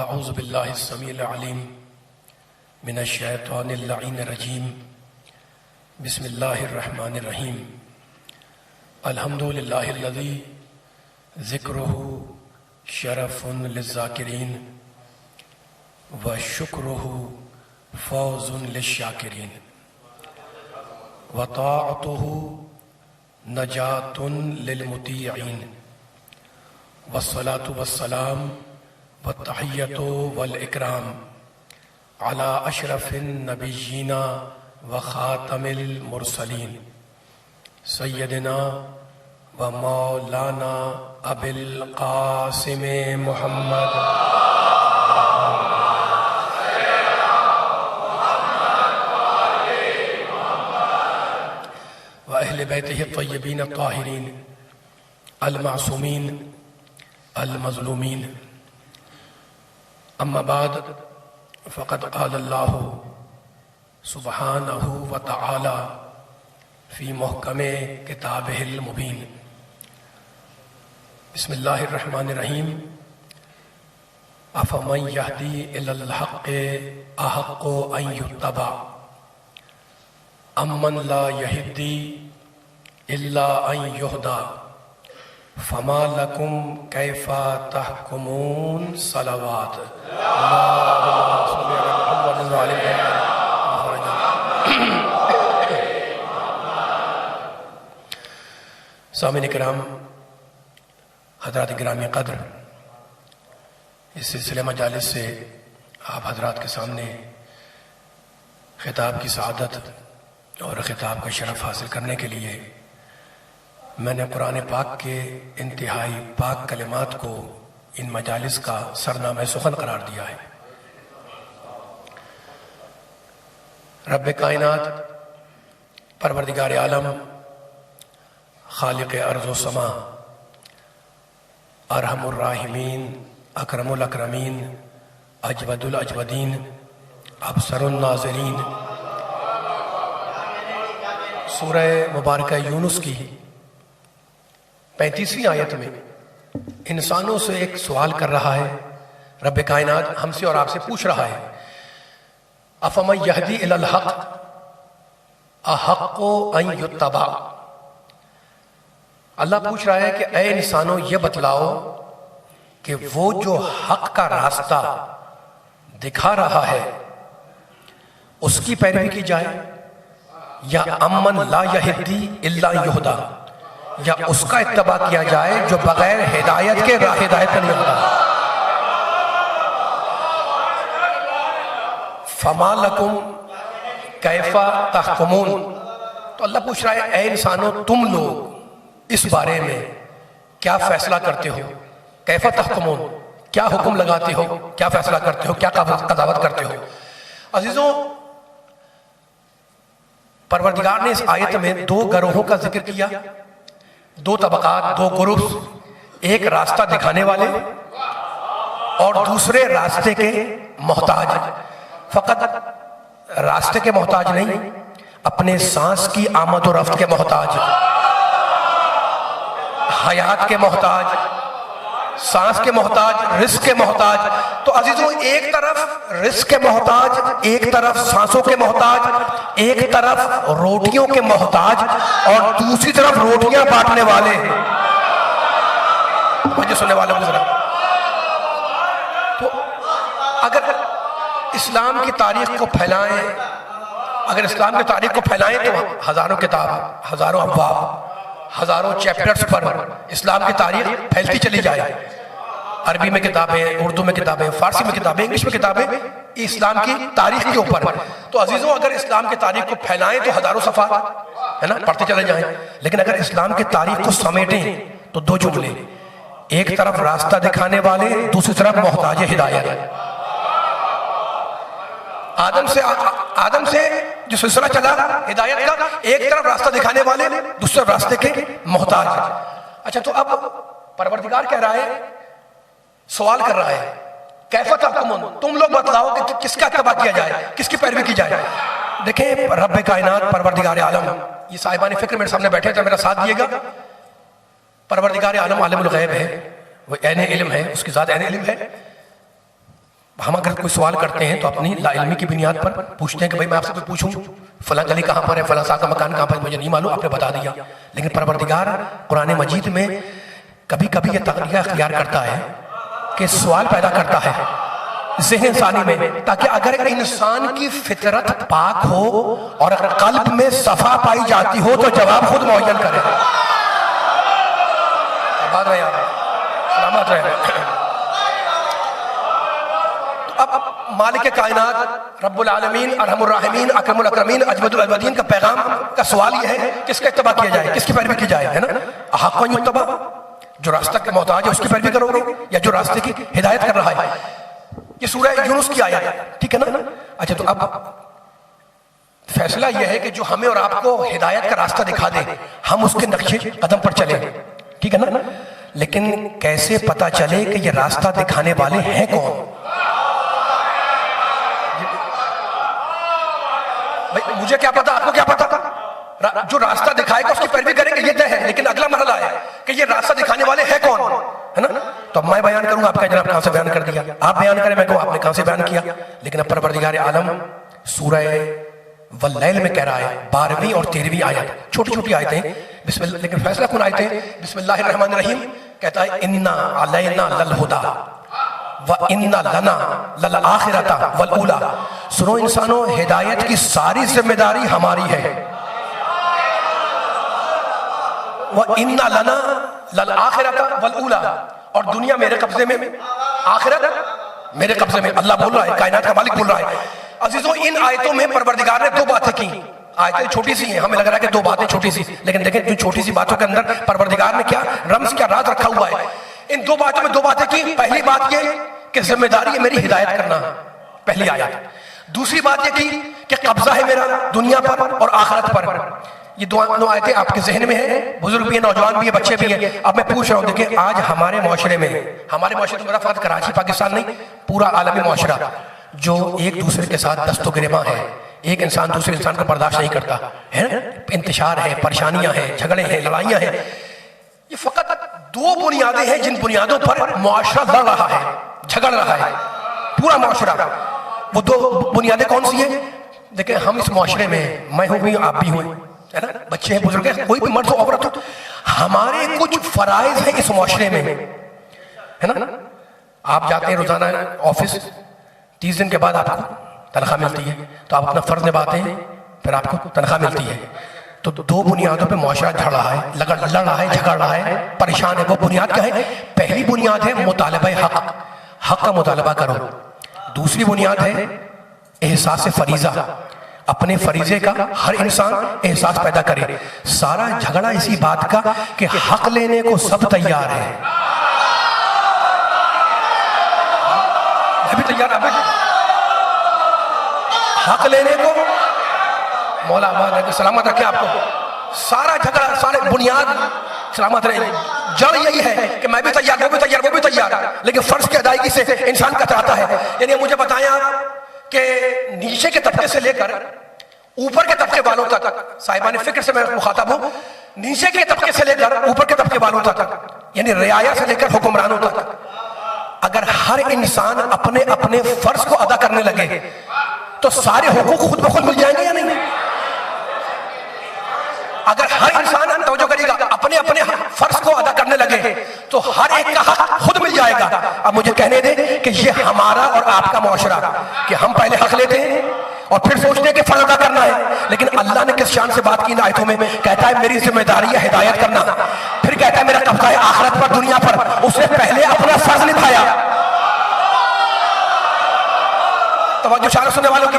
اعوذ باللہ السمیع العلیم من الشیطان اللعین الرجیم بسم اللہ الرحمن الرحیم الحمد للہ الذی ذکرہ شرف للذاکرین وشکرہ فوز للشاکرین وطاعتہ نجات للمطیعین والصلاة والسلام والتحیۃ والاکرام علی اشرف النبیین وخاتم المرسلین سیدنا و مولانا ابی القاسم محمد و اہل بیتہ الطیبین الطاہرین المعصومین المظلومین. اما بعد فقد قال اللہ سبحانہ وتعالی فی محکم کتابہ المبین. بسم اللہ الرحمن الرحیم. افمن یہدی الی الحق احق ان یتبع امن لا یہدی الا ان یہدی فما لکم کیف تحکمون. صلوات اللہم صلی علی محمد وعلی محمد. سامعین کرام، حضرات گرامی قدر، اس سلسلہ مجالس سے آپ حضرات کے سامنے خطاب کی سعادت اور خطاب کا شرف حاصل کرنے کے لیے میں نے قرآن پاک کے انتہائی پاک کلمات کو ان مجالس کا سرنامہ سخن قرار دیا ہے. رب کائنات، پروردگار عالم، خالق ارض و سما، ارحم الراحمین، اکرم الاکرمین، اجود الاجودین، ابصر الناظرین، سورہ مبارکہ یونس کی 35ویں آیت میں انسانوں سے ایک سوال کر رہا ہے. رب کائنات ہم سے اور آپ سے پوچھ رہا ہے، افمن یہدی الی الحق احق ان یتبع. اللہ پوچھ رہا ہے کہ اے انسانوں یہ بتلاؤ کہ وہ جو حق کا راستہ دکھا رہا ہے اس کی پیروی کی جائے، یا امن لا یہدی الا یہدی، یا اس کا اتباع کیا جائے جو بغیر ہدایت کے راہ ہدایت پر نہیں ہوتا. فما لکم کیف تحکمون. تو اللہ پوچھ رہا ہے اے انسانوں تم لوگ اس بارے میں کیا فیصلہ کرتے ہو؟ کیف تحکمون، کیا حکم لگاتے ہو، کیا فیصلہ کرتے ہو، کیا قضاوت کرتے ہو؟ عزیزوں، پروردگار نے اس آیت میں دو گروہوں کا ذکر کیا، دو طبقات، دو گروپس. ایک راستہ دکھانے والے اور دوسرے راستے کے محتاج. فقط راستے کے محتاج نہیں، اپنے سانس کی آمد و رفت کے محتاج، حیات کے محتاج، سانس کے محتاج، رزق کے محتاج. تو عزیزوں، ایک طرف رزق کے محتاج، ایک طرف سانسوں کے محتاج، ایک طرف روٹیوں کے محتاج اور دوسری طرف روٹیاں بانٹنے والے. مجھے سننے والے گزرا. تو اگر اسلام کی تاریخ کو پھیلائیں، اگر اسلام کی تاریخ کو پھیلائیں تو ہزاروں کتاب، ہزاروں ابواب، ہزاروں چیپٹرز پر اسلام کی تاریخ پھیلتی چلی جائے. عربی میں کتابیں، اردو میں کتابیں، فارسی میں کتابیں، انگلش میں کتابیں اسلام کی تاریخ کے اوپر. تو عزیزوں، اگر اسلام کی تاریخ کو پھیلائیں تو ہزاروں صفحات ہے نا پڑھتے چلے جائیں، لیکن اگر اسلام کی تاریخ کو سمیٹیں تو دو جملے، ایک طرف راستہ دکھانے والے، دوسری طرف محتاج ہدایت. آدم سے جو سلسلہ چلا ہدایت کا، ایک طرف راستہ دکھانے والے، دوسرے طرف راستے کے محتاج. اچھا، تو اب پروردگار کہہ رہا ہے، سوال کر رہا ہے، کیف تحکمون، تم لوگ بتلاؤ کہ کس کا اتباع کیا جائے، کس کی پیروی کی جائے. دیکھیں، رب کائنات، پروردگار عالم، یہ صاحبان فکر میرے سامنے بیٹھے تھے، میرا ساتھ دیے گا. پروردگار عالم عالم الغیب ہے، وہ عین علم ہے، اس کی ذات عین علم ہے. ہم اگر کوئی سوال کرتے ہیں تو اپنی لا علمی کی بنیاد پر پوچھتے ہیں کہ بھائی میں آپ سے کوئی پوچھوں فلاں گلی کہاں پر ہے، فلاں صاحب کا مکان کہاں پر ہے، مجھے نہیں معلوم، آپ نے بتا دیا. لیکن پروردگار قرآن مجید میں کبھی کبھی یہ طریقہ اختیار کرتا ہے کہ سوال پیدا کرتا ہے ذہن انسانی میں، تاکہ اگر انسان کی فطرت پاک ہو اور اگر قلب میں صفا پائی جاتی ہو تو جواب خود معین کرے. آباد رہے آپ، سلامت رہے. اب مالک کائنات رب العالمین ارحم الراحمین اکرم الاکرمین اجود الاجودین کا پیغام کا سوال یہ ہے کس کا اتباع کیا جائے، کس کی پیروی کی جائے، ہے نا؟ حق و یتبع، جو راستہ کے محتاج ہے اس کی پیروی کرو گے یا جو راستے کی ہدایت کر رہا ہے. یہ سورہ یونس کی آیت ہے، ٹھیک ہے نا؟ اچھا تو اب فیصلہ یہ ہے کہ جو ہمیں اور آپ کو ہدایت کا راستہ دکھا دے ہم اس کے نقشے قدم پر چلیں، ٹھیک ہے نا؟ لیکن کیسے پتا چلے کہ یہ راستہ دکھانے والے ہیں کون؟ مجھے کیا پتا، آپ کو کیا پتا؟ جو راستہ دکھائے گا اس کی پیروی کریں گے، یہ طے ہے. لیکن اگلا مرحلہ ہے کہ یہ راستہ دکھانے والے ہیں کون، ہے نا؟ تو اب میں بیان کروں گا، آپ کا جناب کہاں سے بیان کر دیا، آپ بیان کریں، میں کہوں آپ نے کہاں سے بیان کیا. لیکن اب پروردگار عالم سورہ واللیل میں کہہ رہا ہے 12ویں اور 13ویں آیت، چھوٹی چھوٹی آیتیں بسم اللہ، لیکن فیصلہ کن آیتیں. بسم اللہ الرحمن الرحیم کہتا ہے اِنَّا عَلَيْنَا لَلْهُدَىٰ وَإِنَّا لَنَا لَلْآخِرَةَ وَالْأُولَىٰ. سنو انسانوں، ہدایت کی ساری ذمہ داری ہماری ہے. وَإِنَّا لَنَا لَلْآخِرَةَ وَالْأُولَىٰ، اور دنیا میرے قبضے میں، آخرت میرے قبضے میں. اللہ بول رہا ہے، کائنات کا مالک بول رہا ہے. عزیزوں ان آیتوں میں پروردگار نے دو باتیں کی. آیتیں چھوٹی سی ہیں، ہمیں لگ رہا ہے کہ دو باتیں چھوٹی سی، لیکن دیکھیں جو چھوٹی سی باتوں کے اندر پروردگار نے کیا رمز، کیا راز رکھا ہوا ہے. ان دو باتوں میں دو باتیں کی. پہلی بات یہ کہ ذمہ داری ہے میری ہدایت کرنا، پہلی آیت. دوسری بات یہ کی کہ قبضہ ہے میرا دنیا پر اور آخرت پر. یہ دونوں آیتیں آپ کے ذہن میں ہیں، بزرگ بھی ہیں، نوجوان بھی ہیں، بچے بھی ہیں. اب میں پوچھ رہا ہوں، دیکھیں آج ہمارے معاشرے میں، ہمارے معاشرے میں فقط کراچی پاکستان نہیں، پورا عالمی معاشرہ جو ایک دوسرے کے ساتھ دست و گریباں ہے، ایک انسان دوسرے انسان کو برداشت نہیں کرتا ہے. انتشار ہے، پریشانیاں ہیں، جھگڑے ہیں، لڑائیاں ہیں. یہ فقط دو بنیادیں ہیں جن بنیادوں پر معاشرہ لڑ رہا ہے، جھگڑ رہا ہے پورا معاشرہ. وہ دو بنیادیں کون سی ہیں؟ دیکھیں ہم اس معاشرے میں، میں ہوں بھی، آپ بھی ہوں، ہے نا؟ بچے ہیں، بزرگ ہیں، کوئی بھی مرد ہو عورت ہو، ہمارے کچھ فرائض ہیں اس معاشرے میں، ہے نا؟ آپ جاتے ہیں روزانہ آفس، 30 دن کے بعد آپ کو تنخواہ ملتی ہے، تو آپ اپنا فرض نبھاتے ہیں، پھر آپ کو تنخواہ ملتی ہے. تو دو بنیادوں پہ معاشرہ جھڑ رہا ہے، لڑ رہا ہے، جھگڑ رہا ہے، پریشان ہے. وہ بنیاد کیا ہے؟ پہلی بنیاد ہے مطالبہ حق، حق کا مطالبہ کرو. دوسری بنیاد ہے احساس فریضہ، اپنے فریضے کا ہر انسان احساس پیدا کرے. سارا جھگڑا اسی بات کا کہ حق لینے کو سب تیار ہے. میں بھی تیار ہوں حق لینے کو. مولا آباد سلامت رکھے آپ کو. سارا جھگڑا، سارے بنیاد سلامت رہے، جڑ یہی ہے کہ میں بھی تیار، وہ بھی تیار، وہ بھی تیار، لیکن فرض کی ادائیگی سے انسان کتراتا ہے. یعنی مجھے بتائیں آپ کہ نیچے کے طبقے سے لے کر اوپر کے طبقے والوں تک، صاحبان فکر سے میں مخاطب ہوں، نیچے کے طبقے سے لے کر اوپر کے طبقے والوں تک، یعنی رعایا سے لے کر حکمرانوں تک، اگر ہر انسان اپنے اپنے فرض کو ادا کرنے لگے تو سارے حقوق خود بخود مل جائیں گے یا نہیں؟ اگر ہر انسان توجہ کرے گا اپنے اپنے فرض کو ادا کرنے لگے تو ہر ایک کا حق خود مل جائے گا. اب مجھے کہنے دیں کہ یہ ہمارا اور آپ کا معاشرہ کہ ہم پہلے حق لیتے ہیں اور پھر سوچتے ہیں کہ فرض ادا کرنا ہے. لیکن اللہ نے کس شان سے بات کی ان آیتوں میں؟ کہتا ہے میری ذمہ داری ہے ہدایت کرنا، پھر کہتا ہے میرا قبضہ ہے آخرت پر، دنیا پر. اس نے پہلے اپنا فرض نبھایا. توجہ شان سننے والوں کی،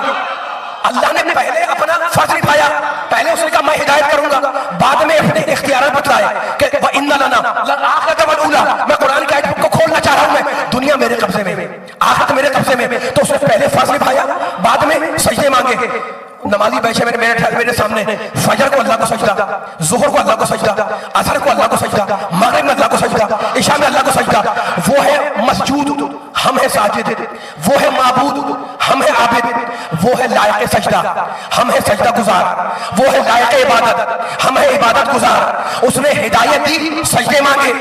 اللہ نے پہلے اپنا فرض نبھایا. پہلے اس نے کہا میں ہدایت کروں گا، بعد میں اپنے اختیارات بتلائے کہ وَإِنَّ لَنَا لَلْآخِرَةَ وَالْأُولَىٰ. میں قرآن کی آیت کو کھولنا چاہ رہا ہوں، میں دنیا میرے قبضے میں، آخرت میرے قبضے میں. تو اس نے پہلے فرض نبھایا، بعد میں سجدے مانگے. نمازی بیٹھے میرے سامنے، فجر کو اللہ کو سجدہ، ظہر کو اللہ کو سجدہ، عصر کو اللہ کو سجدہ، مغرب میں اللہ کو سجدہ، عشاء میں اللہ کو سجدہ. وہ ہے مسجود، ہم ہے ساجد. وہ ہے معبود، ہم ہے عابد. وہ ہے لائق سجدہ، ہم ہے سجدہ گزار. وہ ہے لائق عبادت، ہم ہے عبادت گزار. اس نے ہدایت دی، سجدے مانگے.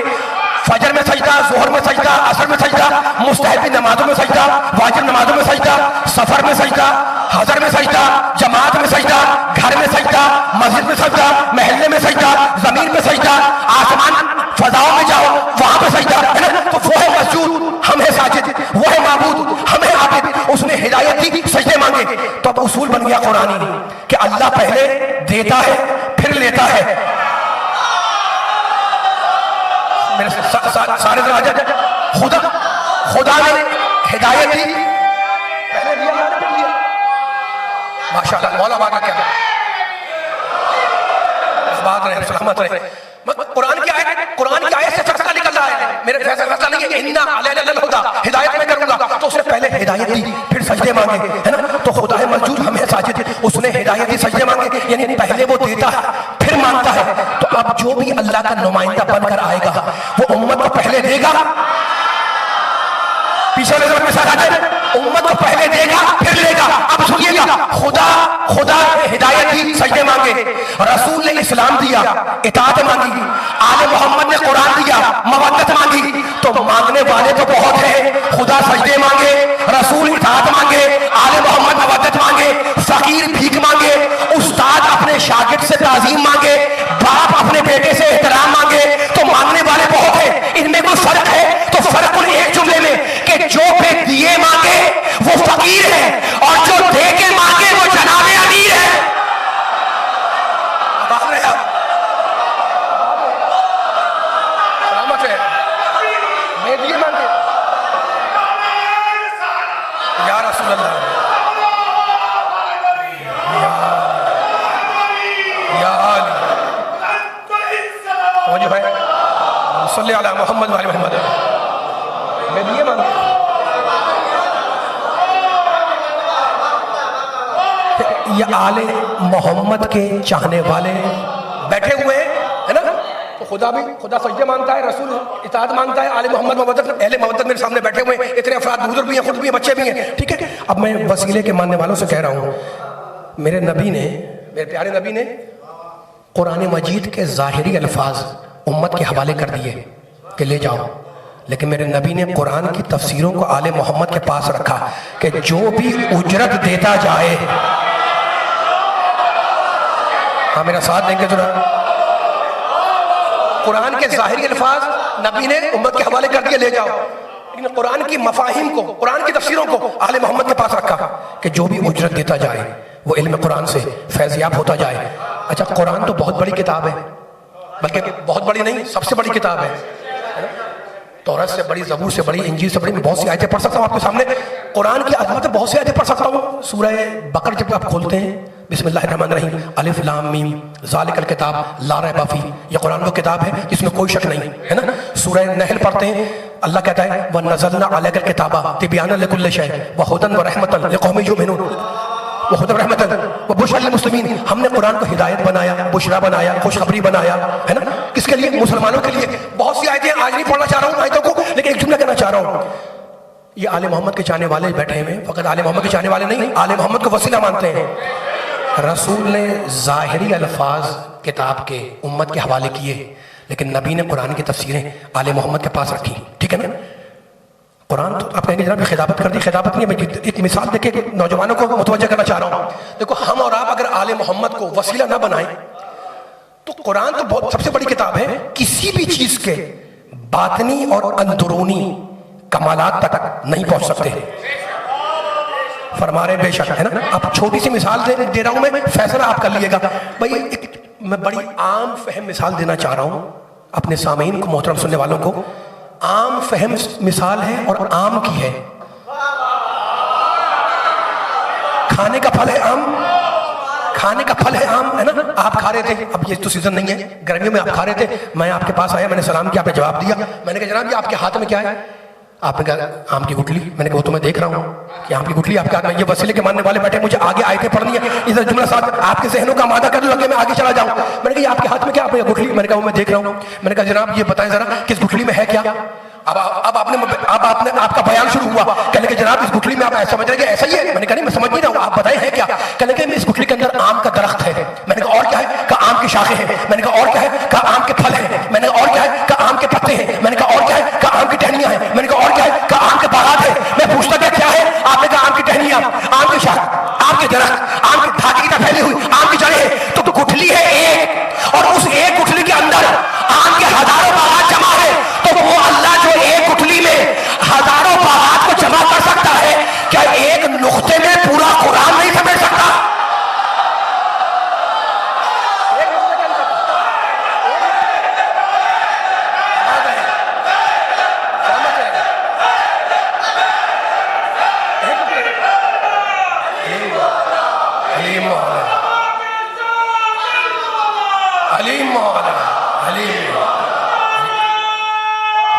فجر میں سجدہ، ظہر میں سجدہ، عصر میں سجدہ، مستحبی نمازوں میں سجدہ، واجب نمازوں میں سجدہ، سفر میں سجدہ، حضر میں سجدہ، جماعت میں سجدہ، گھر میں سجدہ، مسجد میں سجدہ، محلے میں سجدہ، زمین میں سجدہ، آسمان فضاؤں میں جاؤ وہاں پہ سجدہ ہے نا. تو وہ ہے مسجود، ہم ہے ساجد، وہ ہے معبود، ہم ہے عابد. اس نے ہدایت دی، سجدے مانگے. تو اب اصول بن گیا قرآنی کہ اللہ پہلے دیتا ہے پھر لیتا ہے. میرے سارے دراجت خدا نے ہدایت دی پہلے دیا ماشاءاللہ. مولا باغا کیا بات رہے، سلامت رہے. قرآن کی آیت سے فیصلہ نکل رہا ہے. میرے فیصلہ نہیں ہے کہ انا علینا الہدی، ہدایت میں کروں گا. تو اس نے پہلے ہدایت دی پھر سجدے مانگے ہے نا. تو خدا ہے مسجود، ہم ہے ساجد. اس نے ہدایت دی، سجدے مانگے. یعنی پہلے وہ دیتا ہے پھر مانگتا ہے. تو اب جو بھی اللہ کا نمائندہ بن کر آئے گا وہ امت کو پہلے دے گا. پیچھے والے زمانے میں ساتھ آ جائے، امت کو پہلے دے گا پھر لے گا. اب سنیے گا، خدا نے ہدایت دی، سجدے مانگے. رسول نے اسلام دیا، اطاعت مانگی. آل محمد نے قرآن دیا، مودت مانگی. تو مانگنے والے تو بہت ہیں. خدا سجدے مانگے، رسول اطاعت مانگے، آل محمد مودت مانگے، فقیر بھیک مانگے، استاد اپنے شاگرد سے تعظیم مانگے، باپ اپنے بیٹے سے احترام مانگے. تو مانگنے والے بہت ہیں. ان میں کوئی فرق ہے تو فرق ان ایک جملے میں کہ جو بے دیے مانگے وہ فقیر ہے اور جو دے کے مانگے وہ جناب امیر ہے. سلامت ہے. بے دیے مانگے یا رسول اللہ، یا جو ہے صلی علی محمد و علی محمد. بے دیے مانگے. یہ آل محمد کے چاہنے والے بیٹھے ہوئے ہیں نا. تو خدا سجدے مانگتا ہے، رسول اطاعت مانگتا ہے، آل محمد مودت، اہل مودت میرے سامنے بیٹھے ہوئے ہیں. اتنے افراد بزرگ بھی ہیں، خود بھی ہیں، بچے بھی ہیں. ٹھیک ہے. اب میں وسیلے کے ماننے والوں سے کہہ رہا ہوں، میرے پیارے نبی نے قرآن مجید کے ظاہری الفاظ امت کے حوالے کر دیے کہ لے جاؤ. لیکن میرے نبی نے قرآن کی تفسیروں کو آل محمد کے پاس رکھا کہ جو بھی اجرت دیتا جائے. ہاں میرا ساتھ دیں گے ذرا. قرآن کے ظاہری الفاظ نبی نے امت کے حوالے کر دیے، لے جاؤ. لیکن قرآن کی مفاہیم کو، قرآن کی تفسیروں کو آل محمد کے پاس رکھا کہ جو بھی اجرت دیتا جائے وہ علم قرآن سے فیضیاب ہوتا جائے. اچھا، قرآن تو بہت بڑی کتاب ہے، بلکہ بہت بڑی نہیں، سب سے بڑی کتاب ہے. توراۃ سے بڑی، زبور سے بڑی، انجیل سے بڑی. میں بہت سی آیتیں پڑھ سکتا ہوں آپ کے سامنے. قرآن کی عظمت بہت سی آیتیں پڑھ سکتا ہوں. سورہ بقرہ جب آپ کھولتے ہیں، بسم اللہ الرحمن الرحیم، الف لام میم ذالک الکتاب لا ریب فیہ، یہ قرآن وہ کتاب ہے جس میں کوئی شک نہیں ہے نا. سورہ نحل پڑھتے ہیں، اللہ کہتا ہے وَنَزَلْنَا عَلَيْكَ الْكِتَابَ تِبْيَانًا لِكُلِّ شَيْءٍ وَهُدًى وَرَحْمَةً لِقَوْمٍ يُؤْمِنُونَ وَهُدًى وَرَحْمَةً وَبُشْرًى لِلْمُسْلِمِينَ. ہم نے قرآن کو ہدایت بنایا، بشرا بنایا، خوشخبری بنایا ہے نا. کس کے لیے؟ مسلمانوں کے لیے. بہت سی آیتیں آج نہیں پڑھنا چاہ رہا ہوں آیتوں کو، لیکن ایک جملہ کہنا چاہ رہا ہوں. یہ آل محمد کے چاہنے والے بیٹھے ہیں، فقط آل محمد کے چاہنے والے نہیں، آل محمد کو وسیلہ مانتے ہیں. رسول نے ظاہری الفاظ کتاب کے امت کے حوالے کیے، لیکن نبی نے قرآن کی تفسیریں آل محمد کے پاس رکھی. ٹھیک ہے نا. قرآن تو آپ کہیں گے جناب خطابت کر دی. خطابت نہیں ہے، ایک مثال دے کے نوجوانوں کو متوجہ کرنا چاہ رہا ہوں. دیکھو، ہم اور آپ اگر آل محمد کو وسیلہ نہ بنائیں تو قرآن تو بہت سب سے بڑی کتاب ہے. کسی بھی چیز کے باطنی اور اندرونی کمالات تک نہیں پہنچ سکتے. فرما رہے بے شک ہے نا. اب چھوٹی سی مثال دے رہا ہوں میں، فیصلہ آپ کر لیے گا. بھائی میں بڑی عام فہم مثال دینا چاہ رہا ہوں اپنے سامعین کو، محترم سننے والوں کو. عام فہم مثال ہے اور آم کی ہے. کھانے کا پھل ہے آم، کھانے کا پھل ہے آم ہے نا. آپ کھا رہے تھے، اب یہ تو سیزن نہیں ہے، گرمیوں میں آپ کھا رہے تھے. میں آپ کے پاس آیا، میں نے سلام کیا، آپ نے جواب دیا. میں نے کہا جناب یہ آپ کے ہاتھ میں کیا ہے؟ آپ نے کہا آم کی گٹلی. میں نے کہا وہ تو میں دیکھ رہا ہوں کہ آم کی گٹلی آپ کے ہاتھ میں. یہ وسیلے کے ماننے والے بیٹھے، مجھے آگے آیتیں پڑھنی ہے. ادھر جملہ ساتھ آپ کے ذہنوں کا آمادہ کر لوں کہ میں آگے چلا جاؤں. میں نے کہا یہ آپ کے ہاتھ میں کیا؟ آپ نے گٹلی. میں نے کہا وہ میں دیکھ رہا ہوں. میں نے کہا جناب یہ بتائیں ذرا کہ اس گٹلی میں ہے کیا؟ اب آپ کا بیان شروع ہوا. کہنے کہ جناب اس گٹلی میں آپ سمجھ رہے کہ ایسا ہی ہے. میں نے کہا نہیں میں سمجھ نہیں رہا ہوں، آپ بتائیں ہے کیا؟ کہنے کہ اس گٹلی کے اندر آم کا درخت ہے. میں نے کہا اور کیا ہے؟ کہا آم کی شاخیں ہیں. میں نے کہا اور کیا ہے؟ کہا آم کے پھل ہیں. میں نے کہا اور کیا ہے؟ کہا آم کے پتے پودے ہیں. میں نے کہا اور کیا ہے؟ کہا آم کی ٹہنیاں ہیں. میں نے کہا اور کیا ہے؟ کہا آم کے باغات ہیں. میں پوچھتا کہ کیا ہے؟ آپ نے کہا آم کی ٹہنیاں, آم کی شاخ, آم کے درخت, آم کی دھاگے کی طرح پھیلی ہوئی آم کی جڑیں ہیں. تو گٹھلی ہے ایک, اور اس ایک گٹھلی کے اندر آم کے ہزاروں باغات جمع ہے. تو وہ اللہ جو ایک گٹھلی میں ہزاروں باغات کو جمع کر سکتا ہے, کیا ایک نقطے میں پورا قرآن نہیں سمجھ سکتا؟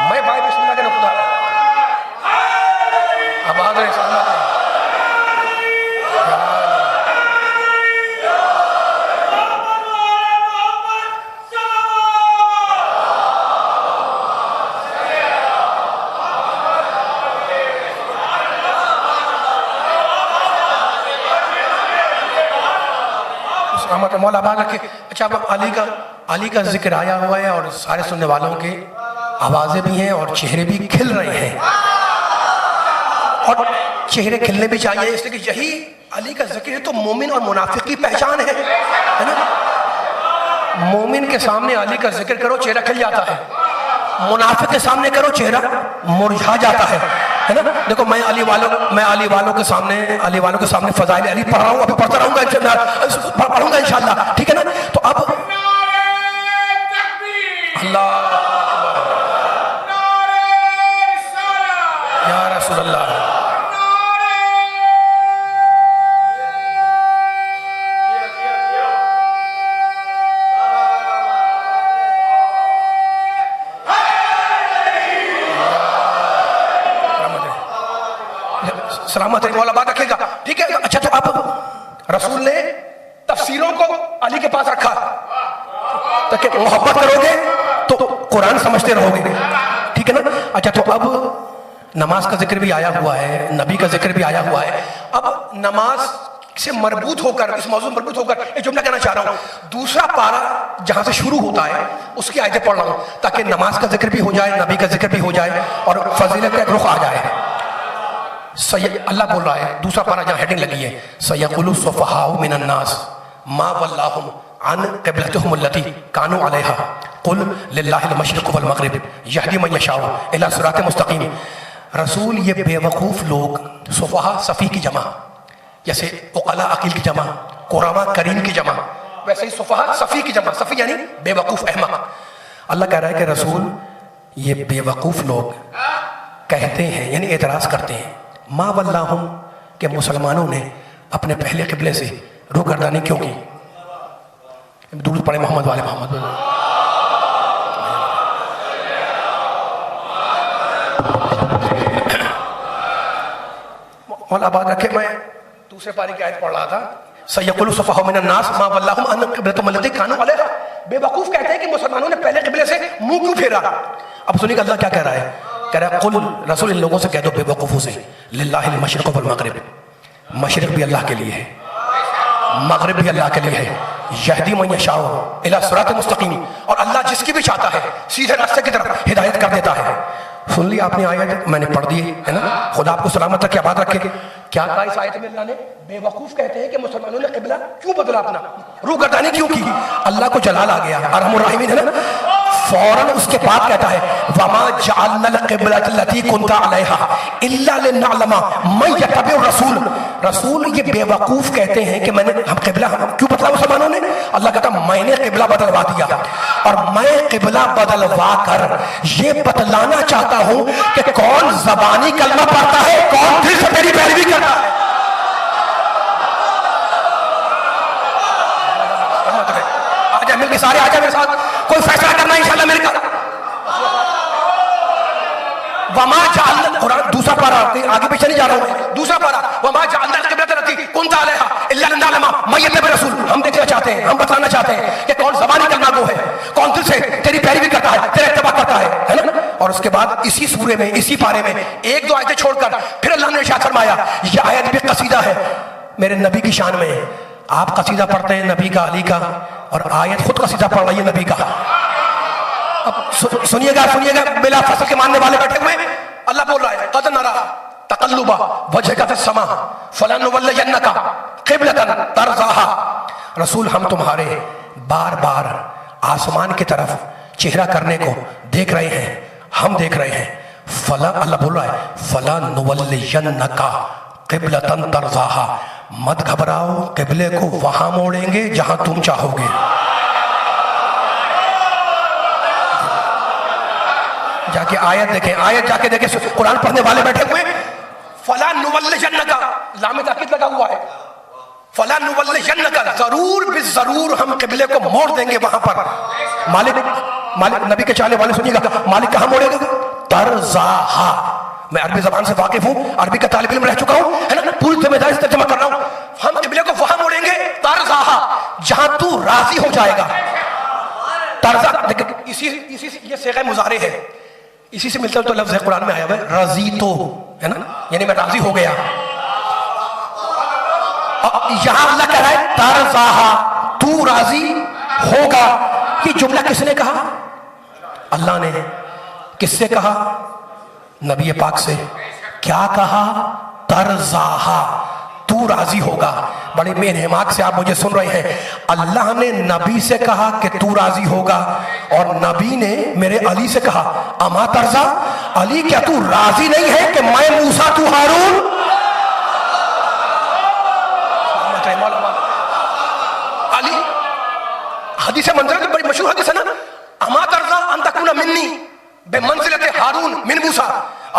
میں بھائی بسم اللہ کے نقطہ آباد ہے سلامت ہے. مولا آباد رکھے. اچھا اب علی کا ذکر آیا ہوا ہے اور سارے سننے والوں کے آوازیں بھی ہیں اور چہرے بھی کھل رہے ہیں, اور چہرے کھلنے بھی چاہیے, اس لیے کہ یہی علی کا ذکر ہے تو مومن اور منافق کی پہچان ہے نا. مومن کے سامنے علی کا ذکر کرو چہرہ کھل جاتا ہے, منافق کے سامنے کرو چہرہ مرجھا جاتا ہے نا. دیکھو میں علی والوں کے سامنے فضائل علی پڑھ رہا ہوں, ابھی پڑھتا رہوں گا, پڑھوں گا انشاءاللہ, ٹھیک ہے نا. تو اب اللہ یا رسول اللہ, سلامت ہے, مولا بات رکھے گا, ٹھیک ہے. اچھا تو اب رسول نے تفسیروں کو علی کے پاس رکھا تاکہ محبت کرو گے تو قرآن سمجھتے رہو گے, ٹھیک ہے نا. اچھا تو اب نماز کا ذکر بھی آیا ہوا ہے, نبی کا ذکر بھی آیا ہوا ہے. اب نماز سے مربوط ہو کر, اس موضوع مربوط ہو کر ایک جملہ کہنا چاہ رہا ہوں. دوسرا پارہ جہاں سے شروع ہوتا ہے اس کی آیتیں پڑھ رہا ہوں تاکہ نماز کا ذکر بھی ہو جائے, نبی کا ذکر بھی ہو جائے اور فضیلت کا ایک رخ آ جائے. اللہ بول رہا ہے, دوسرا پارہ جہاں ہیڈنگ لگی ہے, سَيَقُولُ السُّفَهَاءُ مِنَ النَّاسِ مَا وَلَّاهُمْ عَنْ قِبْلَتِهُمُ الَّتِي كَانُوا عَلَيْهَا قُلْ لِلَّهِ الْمَشْرِقُ وَالْمَغْرِبُ يَهْدِي مَن يَشَاءُ إِلَىٰ صِرَاطٍ مُسْتَقِيمٍ. رسول یہ بے وقوف لوگ, صفحاء صفی کی جمع, جیسے عقلاء عقیل کی جمع, قرامہ کریم کی جمع, ویسے ہی صفحاء صفی کی جمع, صفی یعنی بے وقوف احمق. اللہ کہہ رہا ہے کہ رسول یہ بے وقوف لوگ کہتے ہیں یعنی اعتراض کرتے ہیں, ما واللہم کہ مسلمانوں نے اپنے پہلے قبلے سے روگردانی کیوں کی. درود پڑھے محمد والے محمد. مولا آباد رکھے, میں دوسرے پارے کی آیت پڑھ رہا تھا, سَيَقُولُ السُّفَهَاءُ مِنَ النَّاسِ مَا وَلَّاهُمْ عَنْ قِبْلَتِهِمُ الَّتِي كَانُوا عَلَيْهَا. بے وقوف کہتے ہیں کہ مسلمانوں نے پہلے قبلے سے منہ کیوں پھیرا. اب سنیے کہ اللہ کیا کہہ رہا ہے, کہہ رہا ہے قل, رسول ان لوگوں سے کہہ دو بے وقوفوں سے, للہ المشرق والمغرب, مشرق بھی اللہ کے لیے ہے, مغرب بھی اللہ کے لیے ہے, یہدی من یشاء الی صراط مستقیم, اور اللہ جس کی بھی چاہتا ہے سیدھے راستے کی طرف ہدایت کر دیتا ہے. سن لی آپ نے آیت, میں نے پڑھ دی ہے نا, خدا آپ کو سلامت رکھے, آباد رکھے. کیا کہا اس آیت میں اللہ نے؟ بے وقوف کہتے ہیں کہ مسلمانوں نے قبلہ کیوں بدلا, اپنا روگردانی کیوں کی. اللہ کو جلال آ گیا, ارحم الراحمین ہے نا, فوراً اس کے بعد کہتا ہے وَمَا جَعَلْنَا الْقِبْلَةَ الَّتِي كُنْتَ عَلَيْهَا إِلَّا لِنَعْلَمَ مَن يَتَّبِعُ الرَّسُولَ. رسول یہ بے وقوف کہتے ہیں کہ میں نے ہم قبلہ کیوں بدلا مسلمانوں نے. اللہ کہتا میں نے قبلہ بدلوا دیا, اور میں قبلہ بدلوا کر یہ بتلانا چاہتا ہوں کہ کون زبانی کلمہ پڑھتا ہے, کون دل سے میری پیروی کرتا ہے. آجا مل کے سارے آجا میرے ساتھ, کوئی فیصلہ کرنا ہے انشاءاللہ میرے کا. وما جعلنا, قرآن دوسرا پارہ, آگے پیچھے نہیں جا رہا ہوں, دوسرا پارہ, وما جعلنا القبلۃ التي كنت عليها الا لنعلم من يتبع الرسول. ہم دیکھنا چاہتے ہیں, ہم بتانا چاہتے ہیں کہ کون زبانی کلمہ گو ہے, کون دل سے تیری پیروی کرتا ہے, تیرا اتباع کرتا ہے نا. اور اس کے بعد اسی سورے میں, اسی پارے میں ایک دو آیتیں چھوڑ کر پھر اللہ نے ارشاد فرمایا, یہ آیت بھی قصیدہ ہے میرے نبی کی شان میں. آپ قصیدہ پڑھتے ہیں نبی کا, علی کا, اور آیت خود قصیدہ پڑھ رہی ہے نبی کا. اب سنیے گا بلا فصل کے ماننے والے بیٹھے ہوئے اللہ بول رہا ہے قد نرى تقلب وجهك في السماء فلنولينك قبلة ترضاها، رسول ہم تمہارے بار بار آسمان کی طرف چہرہ کرنے کو دیکھ رہے ہیں، ہم دیکھ رہے ہیں. فلا، اللہ بول رہا ہے فلنولينك قبلة ترضاها، مت گھبراؤ، قبلے کو وہاں موڑیں گے جہاں تم چاہو گے. جا کے آیت دیکھیں، آیت جا کے دیکھیں، قرآن پڑھنے والے بیٹھے ہوئے. فلا نولینک، لام تاکید لگا ہوا ہے، فلا نولینک، ضرور بالضرور ہم قبلے کو موڑ دیں گے وہاں پر. مالک نبی کے چاہنے والے سنیے گا، مالک کہاں موڑے گا؟ ترضاہا. میں عربی زبان سے واقف ہوں، عربی کا طالب علم رہ چکا ہوں، ہے نا، پوری ذمہ داری سے ترجمہ کر رہا ہوں. ہم قبلے کو وہاں موڑیں گے ترضاہا، جہاں تو راضی ہو جائے گا. ترضا، اسی یہ صیغہ مضارع ہے، اسی سے ملتا ہے تو لفظ ہے قرآن میں آیا ہوا ہے رضیتو، ہے نا، یعنی میں راضی ہو گیا. یہاں اللہ کہہ رہا ہے ترضاہا، تو راضی ہوگا. یہ جملہ کس نے کہا؟ اللہ نے. کس سے کہا؟ نبی پاک سے. کیا کہا؟ ترضاہا، تو راضی ہوگا. بڑے بے انہماک سے آپ مجھے سن رہے ہیں. اللہ نے نبی سے کہا کہ تو راضی ہوگا، اور نبی نے میرے علی سے کہا اما ترضا، علی کیا تو راضی نہیں ہے کہ میں موسیٰ تو ہارون؟ علی، حدیث منظر کی بڑی مشہور حدیث ہے نا، اما ترضا ان تکون منی بمنزلت ہارون من موسیٰ.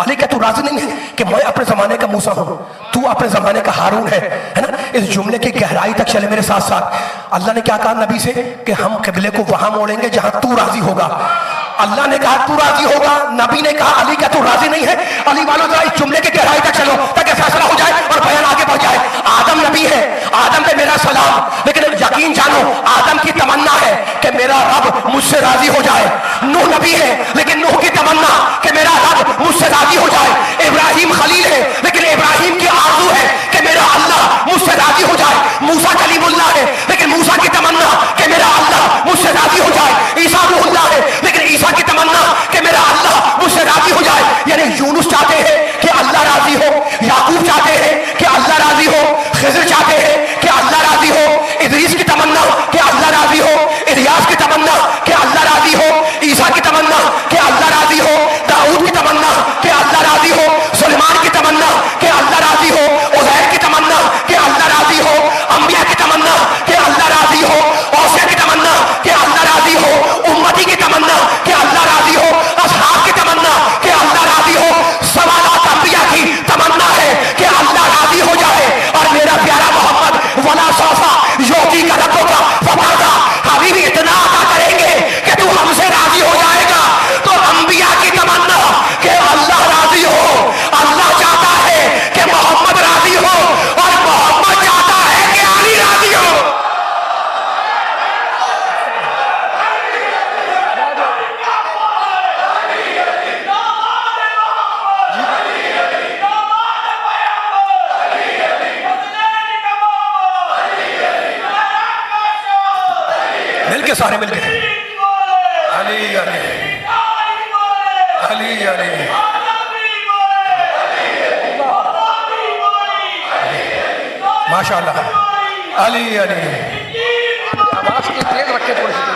علی کیا تو راضی نہیں ہے کہ میں اپنے زمانے کا موسیٰ ہوں، تو اپنے زمانے کا ہارون ہے نا. اس جملے کی گہرائی تک چلے میرے ساتھ ساتھ. اللہ نے کیا کہا نبی سے کہ ہم قبلے کو وہاں موڑیں گے جہاں تو راضی ہوگا. اللہ نے کہا تو راضی ہوگا، نبی نے کہا علی کیا تو راضی نہیں ہے؟ علی والوں ذرا اس جملے کی گہرائی تک چلو تاکہ فیصلہ ہو جائے اور بیان آگے بڑھ جائے. آدم نبی ہے، آدم پہ میرا سلام، لیکن یقین جانو آدم کی تمنا ہے کہ میرا رب مجھ سے راضی ہو جائے. نوح نبی ہے، لیکن نوح کی تمنا کہ میرا رب مجھ سے راضی ہو جائے. ابراہیم خلیل ہے، لیکن ابراہیم کی آرزو ہے کہ میرا اللہ مجھ سے راضی ہو جائے. موسیٰ کلیم اللہ ہے، لیکن موسیٰ کی تمنا کہ میرا اللہ مجھ سے راضی ہو جائے. عیسیٰ روح اللہ ہے، لیکن عیسیٰ کی تمنا کہ میرا اللہ مجھ سے راضی ہو جائے. یعنی یونس چاہتے ہیں کہ اللہ راضی ہو، یعقوب چاہتے ہیں کہ اللہ راضی ہو، خضر چاہتے ہیں کہ اللہ راضی ہو، ادریس کی تمنا کہ اللہ راضی ہو، الیاس کی تمنا کہ اللہ راضی ہو، عیسیٰ کی تمنا کہ اللہ راضی ہو، داؤد کی تمنا کہ اللہ راضی ہو، سلیمان کی تمنا کہ اللہ راضی ہو، عزیر کی تمنا کہ اللہ راضی ہو، انبیاء کی تمنا کہ اللہ راضی ہو، اوصیہ کی تمنا کہ اللہ راضی ہو، امتی کی تمنا کہ اللہ راضی ہو، اصحاب کی تمنا کہ اللہ راضی ہو. سوالات انبیاء کی تمنا ہے کہ اللہ راضی ہو جائے. اور میرا پیارا محمد ولا صوفا یوتی کا ربوں کا فبادا، حبیبی اتنا عطا کریں گے کہ تو ہم سے راضی ہو جائے گا. تو انبیاء کی تمنا کہ اللہ راضی ہو، اللہ چاہتا ہے کہ محمد راضی ہو، اور محمد چاہتا ہے کہ علی راضی ہو. مل کے سارے مل کے علی علی علی علی ماشاء اللہ. علی علی آواز کی تیز رکھے تھوڑی سی.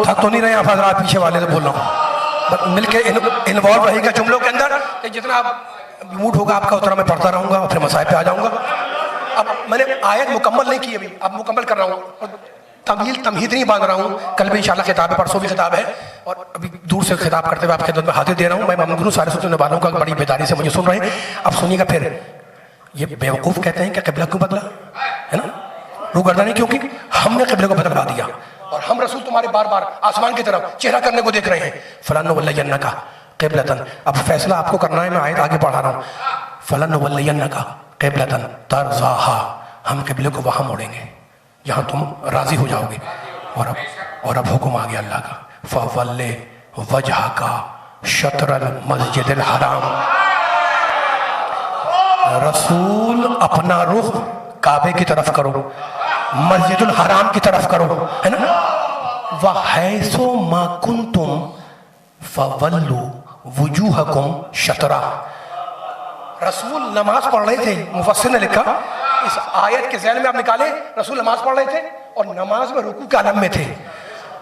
تھک تو نہیں رہے آپ حضرات؟ پیچھے والے سے بول رہا ہوں، مل کے انوالو رہے گا جملوں کے اندر. کہ جتنا آپ موڈ ہوگا آپ کا اتنا میں پڑھتا رہوں گا اور پھر مسائل پہ آ جاؤں گا. اب میں نے آیت مکمل نہیں کی ابھی، اب مکمل کر رہا ہوں. اور تمہید نہیں باندھ رہا ہوں. کل بھی انشاءاللہ خطاب ہے، پرسوں بھی خطاب ہے، اور ابھی دور سے خطاب کرتے ہوئے آپ خدمت میں حاضر دے رہا ہوں. میں ممنون ہوں سارے سننے والوں کا بڑی بیداری سے مجھے سن رہے ہیں. اب سنیے گا. پھر یہ بیوقوف کہتے ہیں کہ قبلہ کیوں بدلا، ہے نا؟ روگردانی کیوں کی؟ ہم نے قبلے کو بدلوا دیا اور ہم رسول تمہارے بار بار آسمان کی طرف چہرہ کرنے کو دیکھ رہے ہیں. فَلَنُوَلِّيَنَّكَ قِبْلَةً، اب فیصلہ آپ کو کرنا ہے، میں آیت آگے پڑھا رہا ہوں. فَلَنُوَلِّيَنَّكَ قِبْلَةً تَرْضَاهَا، ہم قبلے کو وہاں موڑیں گے جہاں تم راضی ہو جاؤ گے. اور اب حکم آ گیا اللہ کا، فَوَلِّ وَجْهَكَ شَطْرَ الْمَسْجِدِ الْحَرَامِ، رسول اپنا رخ کعبے کی طرف کرو، مسجد الحرام کی طرف کرو، ہے نا. وَحَيْثُ مَا كُنْتُمْ فَوَلُّوا وُجُوهَكُمْ شَطْرَهُ. رسول نماز پڑھ رہے تھے، مفسر نے لکھا اس آیت کے ذہن میں آپ نکالیں، رسول نماز پڑھ رہے تھے اور نماز میں رکوع کے عالم میں تھے،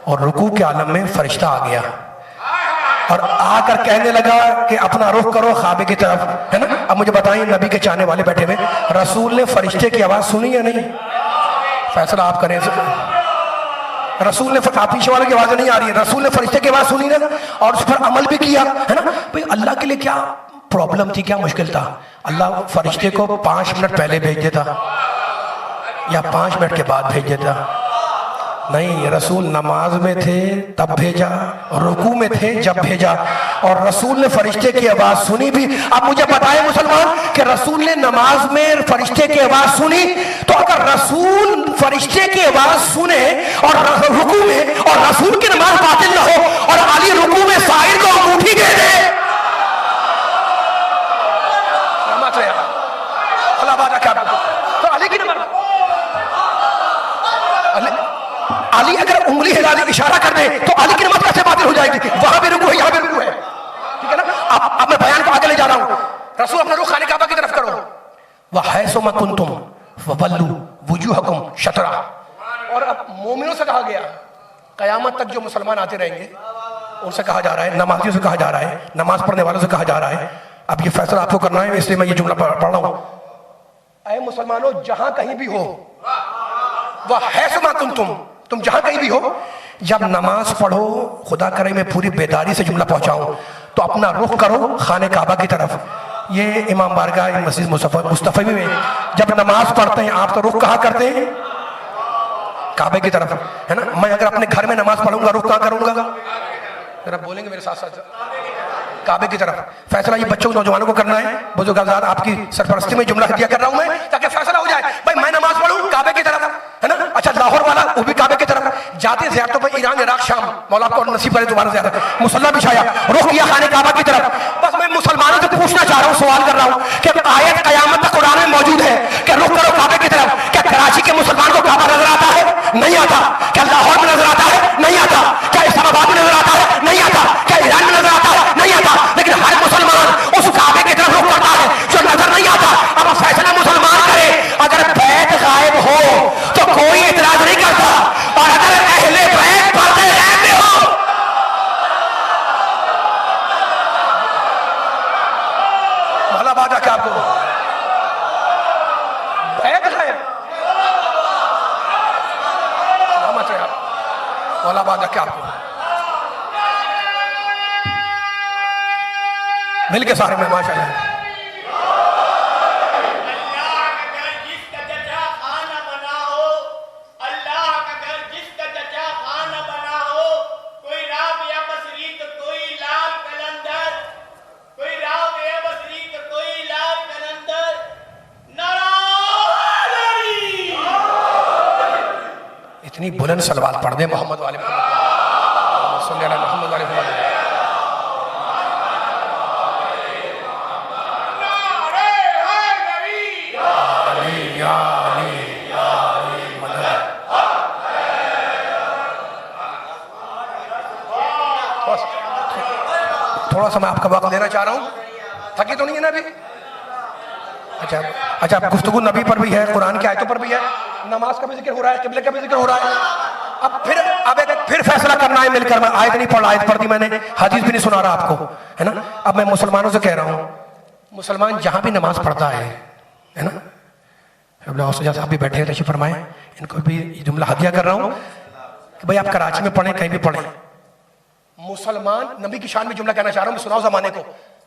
اور رکوع کے عالم میں فرشتہ آ گیا اور آ کر کہنے لگا کہ اپنا رخ کرو کعبے کی طرف، ہے نا. اب مجھے بتائیں، نبی کے چاہنے والے بیٹھے ہوئے، رسول نے فرشتے کی آواز سنی یا نہیں؟ فیصلہ آپ کریں. رسول نے پیچھے والے کی آواز نہیں آ رہی ہے، رسول نے فرشتے کی آواز سنی نا اور اس پر عمل بھی کیا، ہے نا. بھئی اللہ کے لیے کیا پرابلم تھی، کیا مشکل تھا؟ اللہ فرشتے کو 5 منٹ پہلے بھیج دیتا یا 5 منٹ کے بعد بھیج دیتا. نہیں، رسول نماز میں تھے تب بھیجا، رکوع میں تھے جب بھیجا، اور رسول نے فرشتے کی آواز سنی بھی. اب مجھے بتائیں مسلمان کہ رسول نے نماز میں فرشتے کی آواز سنی، تو اگر رسول فرشتے کی آواز سنے اور رکوع میں، اور رسول کی نماز باطل نہ ہو اور علی رکوع میں سائر کو انگوٹھی دے دے، اللہ بات کیا تو علی کی نماز، علی اگر انگلی ہلا دے، اشارہ کر دے، تو علی کی نماز کیسے باطل ہو جائے گی؟ وہاں بھی رکوع ہے، یہاں بھی رکوع ہے، ٹھیک ہے نا. اب میں بیان کو آگے لے جا رہا ہوں. رسول اپنا رخ خانہ کعبہ کی طرف کرو. وَحَيْثُ مَا كُنْتُمْ فَوَلُّوا وُجُوهَكُمْ شَطْرَهُ. اور اب مومنوں سے کہا گیا، قیامت تک جو مسلمان آتے رہیں گے ان سے کہا جا رہا ہے، نمازیوں سے کہا جا رہا ہے، نماز پڑھنے والوں سے کہا جا رہا ہے. اب یہ فیصلہ آپ کو کرنا ہے، اس لیے میں یہ جملہ پڑھ رہا ہوں. اے مسلمانوں، جہاں کہیں بھی ہو، وَحَيْثُ مَا كُنْتُمْ، تم جہاں کہیں بھی ہو، جب نماز پڑھو، خدا کرے میں پوری بیداری سے جملہ پہنچاؤں، تو اپنا رخ کرو خانہ کعبہ کی طرف. یہ امام بارگاہ مسجد مصطفی میں جب نماز پڑھتے ہیں آپ تو رخ کہاں کرتے ہیں؟ کعبے کی طرف، ہے نا. میں اگر اپنے گھر میں نماز پڑھوں گا رخ کہاں کروں گا؟ ذرا بولیں گے میرے ساتھ ساتھ، کعبے کی طرف. فیصلہ یہ بچوں نوجوانوں کو کرنا ہے. بزرگ حضرات، آپ کی سرپرستی میں جملہ ہدیہ کر رہا ہوں میں، تاکہ فیصلہ ہو جائے. بھائی میں نماز پڑھوں کعبے کی طرف، ہے نا. اچھا لاہور والا وہ بھی کعبے کی طرف جاتے زیارتوں پہ، ایران عراق شام، مولا کو نصیب کرے دوبارہ زیارت، مسلح بچھایا، رخ کیا خانہ کعبہ کی طرف. بس میں مسلمانوں سے پوچھنا چاہ رہا ہوں، سوال کر رہا ہوں کہ آیت قیامت تک قرآن میں موجود ہے کہ رخ کرو کعبے کی طرف. کیا کراچی کے مسلمان کو کعبہ نظر آتا ہے؟ نہیں آتا. کیا لاہور میں نظر آتا ہے؟ نہیں آتا. کیا اسلام آباد میں نظر آتا ہے؟ نہیں آتا. کیا ایران میں نظر آتا ہے؟ نہیں آتا. لیکن ہر مسلمان اس کعبے کی طرف رخ کرتا ہے جو نظر نہیں آتا. اب فیصلہ مسلمان کرے، اگر بیت غائب ہو تو کوئی اعتراض نہیں کرتا، اور اگر اہل بیت پردے غائب میں ہو، مولا بادہ کیا آپ کو بیت غائب، سلامت ہے آپ، مولا بادہ کیا آپ کو مل کے سارے میں ماشاءاللہ. اتنی بلند صلوات پڑھ دیں محمد والے محمد صلی اللہ علیہ محمد والے محمد. تھوڑا سا میں آپ کا وقت لینا چاہ رہا ہوں، تھکی تو نہیں ہے نا ابھی؟ اچھا گفتگو نبی پر بھی ہے، قرآن کی آیتوں پر بھی ہے، نماز کا بھی ذکر ہو رہا ہے، قبلے کا بھی ذکر ہو رہا ہے. اب پھر فیصلہ کرنا ہے مل کر. میں آیت نہیں پڑھ رہا، آیت پڑھ دی میں نے، حدیث بھی نہیں سنا رہا آپ کو، ہے نا. اب میں مسلمانوں سے کہہ رہا ہوں، مسلمان جہاں بھی نماز پڑھتا ہے نا، صاحب بھی بیٹھے ہیں، تشریف فرمائیں، ان کو بھی یہ جملہ ہدیہ کر رہا ہوں کہ بھائی آپ کراچی میں پڑھیں، کہیں بھی پڑھیں، مسلمان نبی کی شان میں جملہ کہنا چاہ رہا ہوں. میں سناؤ زمانے کو،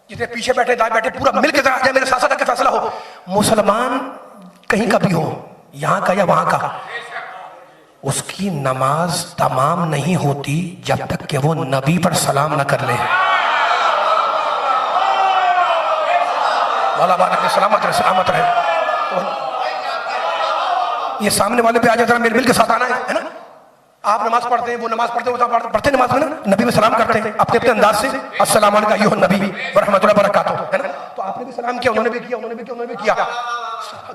جتنے پیچھے بیٹھے دائیں بیٹھے، پورا مل کے میرے ساتھ ساتھ فیصلہ ہو. مسلمان کہیں کا بھی ہو، یہاں کا یا وہاں کا، اس کی نماز تمام نہیں ہوتی جب تک کہ وہ نبی پر سلام نہ کر لے. مولا بارک سلامت رہے، سلامت رہے. یہ سامنے والے پہ آ جائے ذرا میرے مل کے ساتھ آنا ہے نا. آپ نماز پڑھتے ہیں، وہ نماز پڑھتے ہیں، وہ پڑھتے ہیں نماز میں نا، نبی میں سلام کرتے ہیں اپنے اپنے انداز سے. السلام علیکم ایھا النبی ورحمۃ اللہ وبرکاتہ، ہے نا. تو آپ نے بھی سلام کیا، انہوں نے بھی کیا، انہوں نے بھی کیا، انہوں نے بھی کیا.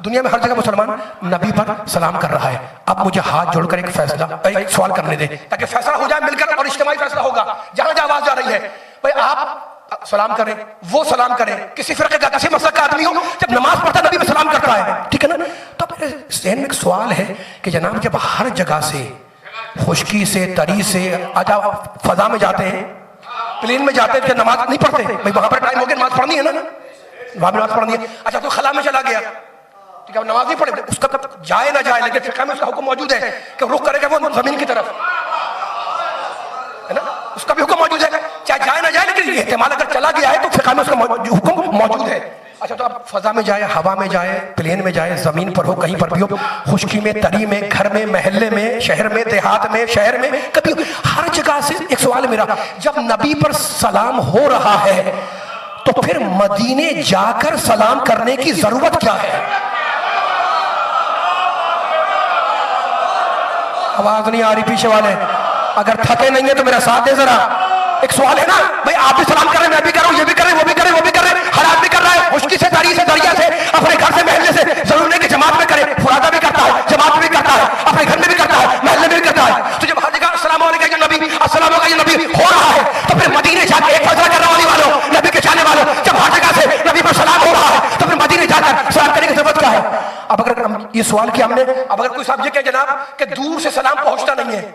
دنیا میں ہر جگہ مسلمان نبی پر سلام کر رہا ہے. اب مجھے ہاتھ جوڑ کر ایک سوال کرنے دیں تاکہ فیصلہ ہو جائے مل کر، اور اجتماعی فیصلہ ہوگا. جہاں جہاں آواز جا رہی ہے بھائی آپ سلام کریں، وہ سلام کریں، کسی فرقے کا کسی مسلک کا آدمی ہو جب نماز پڑھتا ہے نبی میں سلام کرتا ہے، ٹھیک ہے نا. تو میرے ذہن میں ایک سوال ہے کہ جناب جب ہر جگہ سے خشکی سے تری سے آج آپ فضا میں جاتے ہیں، پلین میں جاتے ہیں کہ نماز نہیں پڑھتے بھائی وہاں پر ٹائم ہو گیا نماز پڑھنی ہے نا، وہاں بھی نماز پڑھنی ہے. اچھا تو خلا میں چلا گیا، ٹھیک ہے نماز نہیں پڑھے، اس کا جائے نہ جائے لیکن فقہ میں اس کا حکم موجود ہے کہ رخ کرے گا وہ زمین کی طرف، ہے نا. اس کا بھی حکم موجود ہے چاہے جائے نہ جائے، لیکن احتمال اگر چلا گیا ہے تو فقہ میں اس کا حکم موجود ہے. اچھا تو آپ فضا میں جائے، ہوا میں جائے، پلین میں جائے، زمین پر ہو، کہیں پر بھی ہو، خشکی میں، تری میں، گھر میں، محلے میں، شہر میں، دیہات میں، شہر میں، کبھی ہر جگہ سے ایک سوال ہے میرا، جب نبی پر سلام ہو رہا ہے تو پھر مدینے جا کر سلام کرنے کی ضرورت کیا ہے؟ آواز نہیں آ رہی پیچھے والے، اگر تھکے نہیں ہیں تو میرا ساتھ دے ذرا. ایک سوال ہے نا بھائی آپ بھی سلام کر رہے ہیں، میں بھی کر رہا ہوں، یہ بھی کر رہے ہیں، وہ بھی کر رہے ہیں، وہ بھی کر رہے ہیں، ہر آدمی کر رہا ہے، خشکی سے، تری سے، دریا سے، اپنے گھر سے، محلے سے. ضرور نہیں کہ جماعت میں کرے، فرادہ بھی کرتا ہے، جماعت میں بھی کرتا ہے، اپنے گھر میں بھی کرتا ہے، محلے میں بھی کرتا ہے. تو جب ہر جگہ السلام علیکم یا نبی، السلام علیکم یا نبی ہو رہا ہے تو پھر مدینے جا کے ایک فیصلہ کرنے والوں، نبی کے چاہنے والوں، جب ہر جگہ سے نبی پر سلام ہو رہا ہے تو پھر مدینے جا کر سلام کرنے کی ضرورت کیا ہے؟ اب اگر یہ سوال کیا ہم نے، اب اگر کوئی صاحب یہ کہ جناب کہ دور سے سلام پہنچتا نہیں ہے،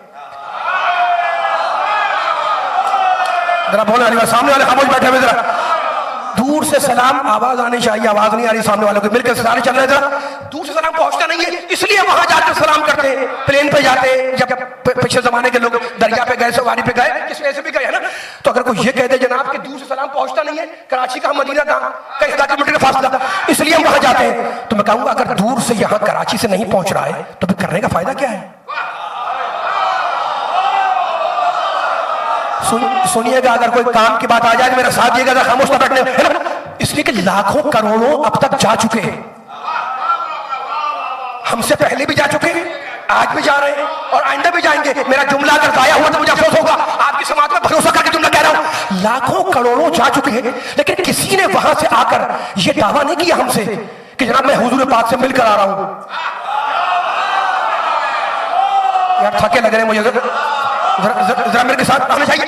ذرا بولنے والی سامنے والے خاموش بیٹھے ہوئے، ذرا دور سے سلام آواز آنی چاہیے، آواز نہیں آ رہی سامنے والوں کو، مل کے سارے چل رہے ہیں. ذرا دور سے سلام پہنچتا نہیں ہے اس لیے وہاں جا کر سلام کرتے ہیں، پلین پہ جاتے ہیں. جب پچھلے زمانے کے لوگ دریا پہ گئے، سواری پہ گئے، کس وجہ سے بھی گئے، ہے نا. تو اگر کوئی یہ کہہ دے جناب کہ دور سے سلام پہنچتا نہیں ہے، کراچی کا مدینہ کہاں کئی 1000 کلومیٹر کا فاصلہ، اس لیے ہم وہاں جاتے ہیں، تو میں کہوں گا اگر دور سے یہاں کراچی سے نہیں پہنچ رہا ہے تو پھر کرنے کا فائدہ کیا ہے؟ سنیے گا، اگر کوئی کام کی بات آ جائے تو میرا ساتھ دیے گا، خاموش نہ بیٹھنے، ہے نا. اس لیے کہ لاکھوں کروڑوں اب تک جا چکے ہیں، ہم سے پہلے بھی جا چکے ہیں، آج بھی جا رہے ہیں اور آئندہ بھی جائیں گے. میرا جملہ اگر ضائع ہوا تو مجھے افسوس ہوگا، آپ کی سماعت میں بھروسہ کر کے جملہ کہہ رہا ہوں. لاکھوں کروڑوں جا چکے ہیں لیکن کسی نے وہاں سے آ کر یہ دعویٰ نہیں کیا ہم سے کہ جناب میں حضور پاک سے مل کر آ رہا ہوں. یار تھکے لگ رہے ہیں مجھے، ذرا میرے کے ساتھ آنا چاہیے.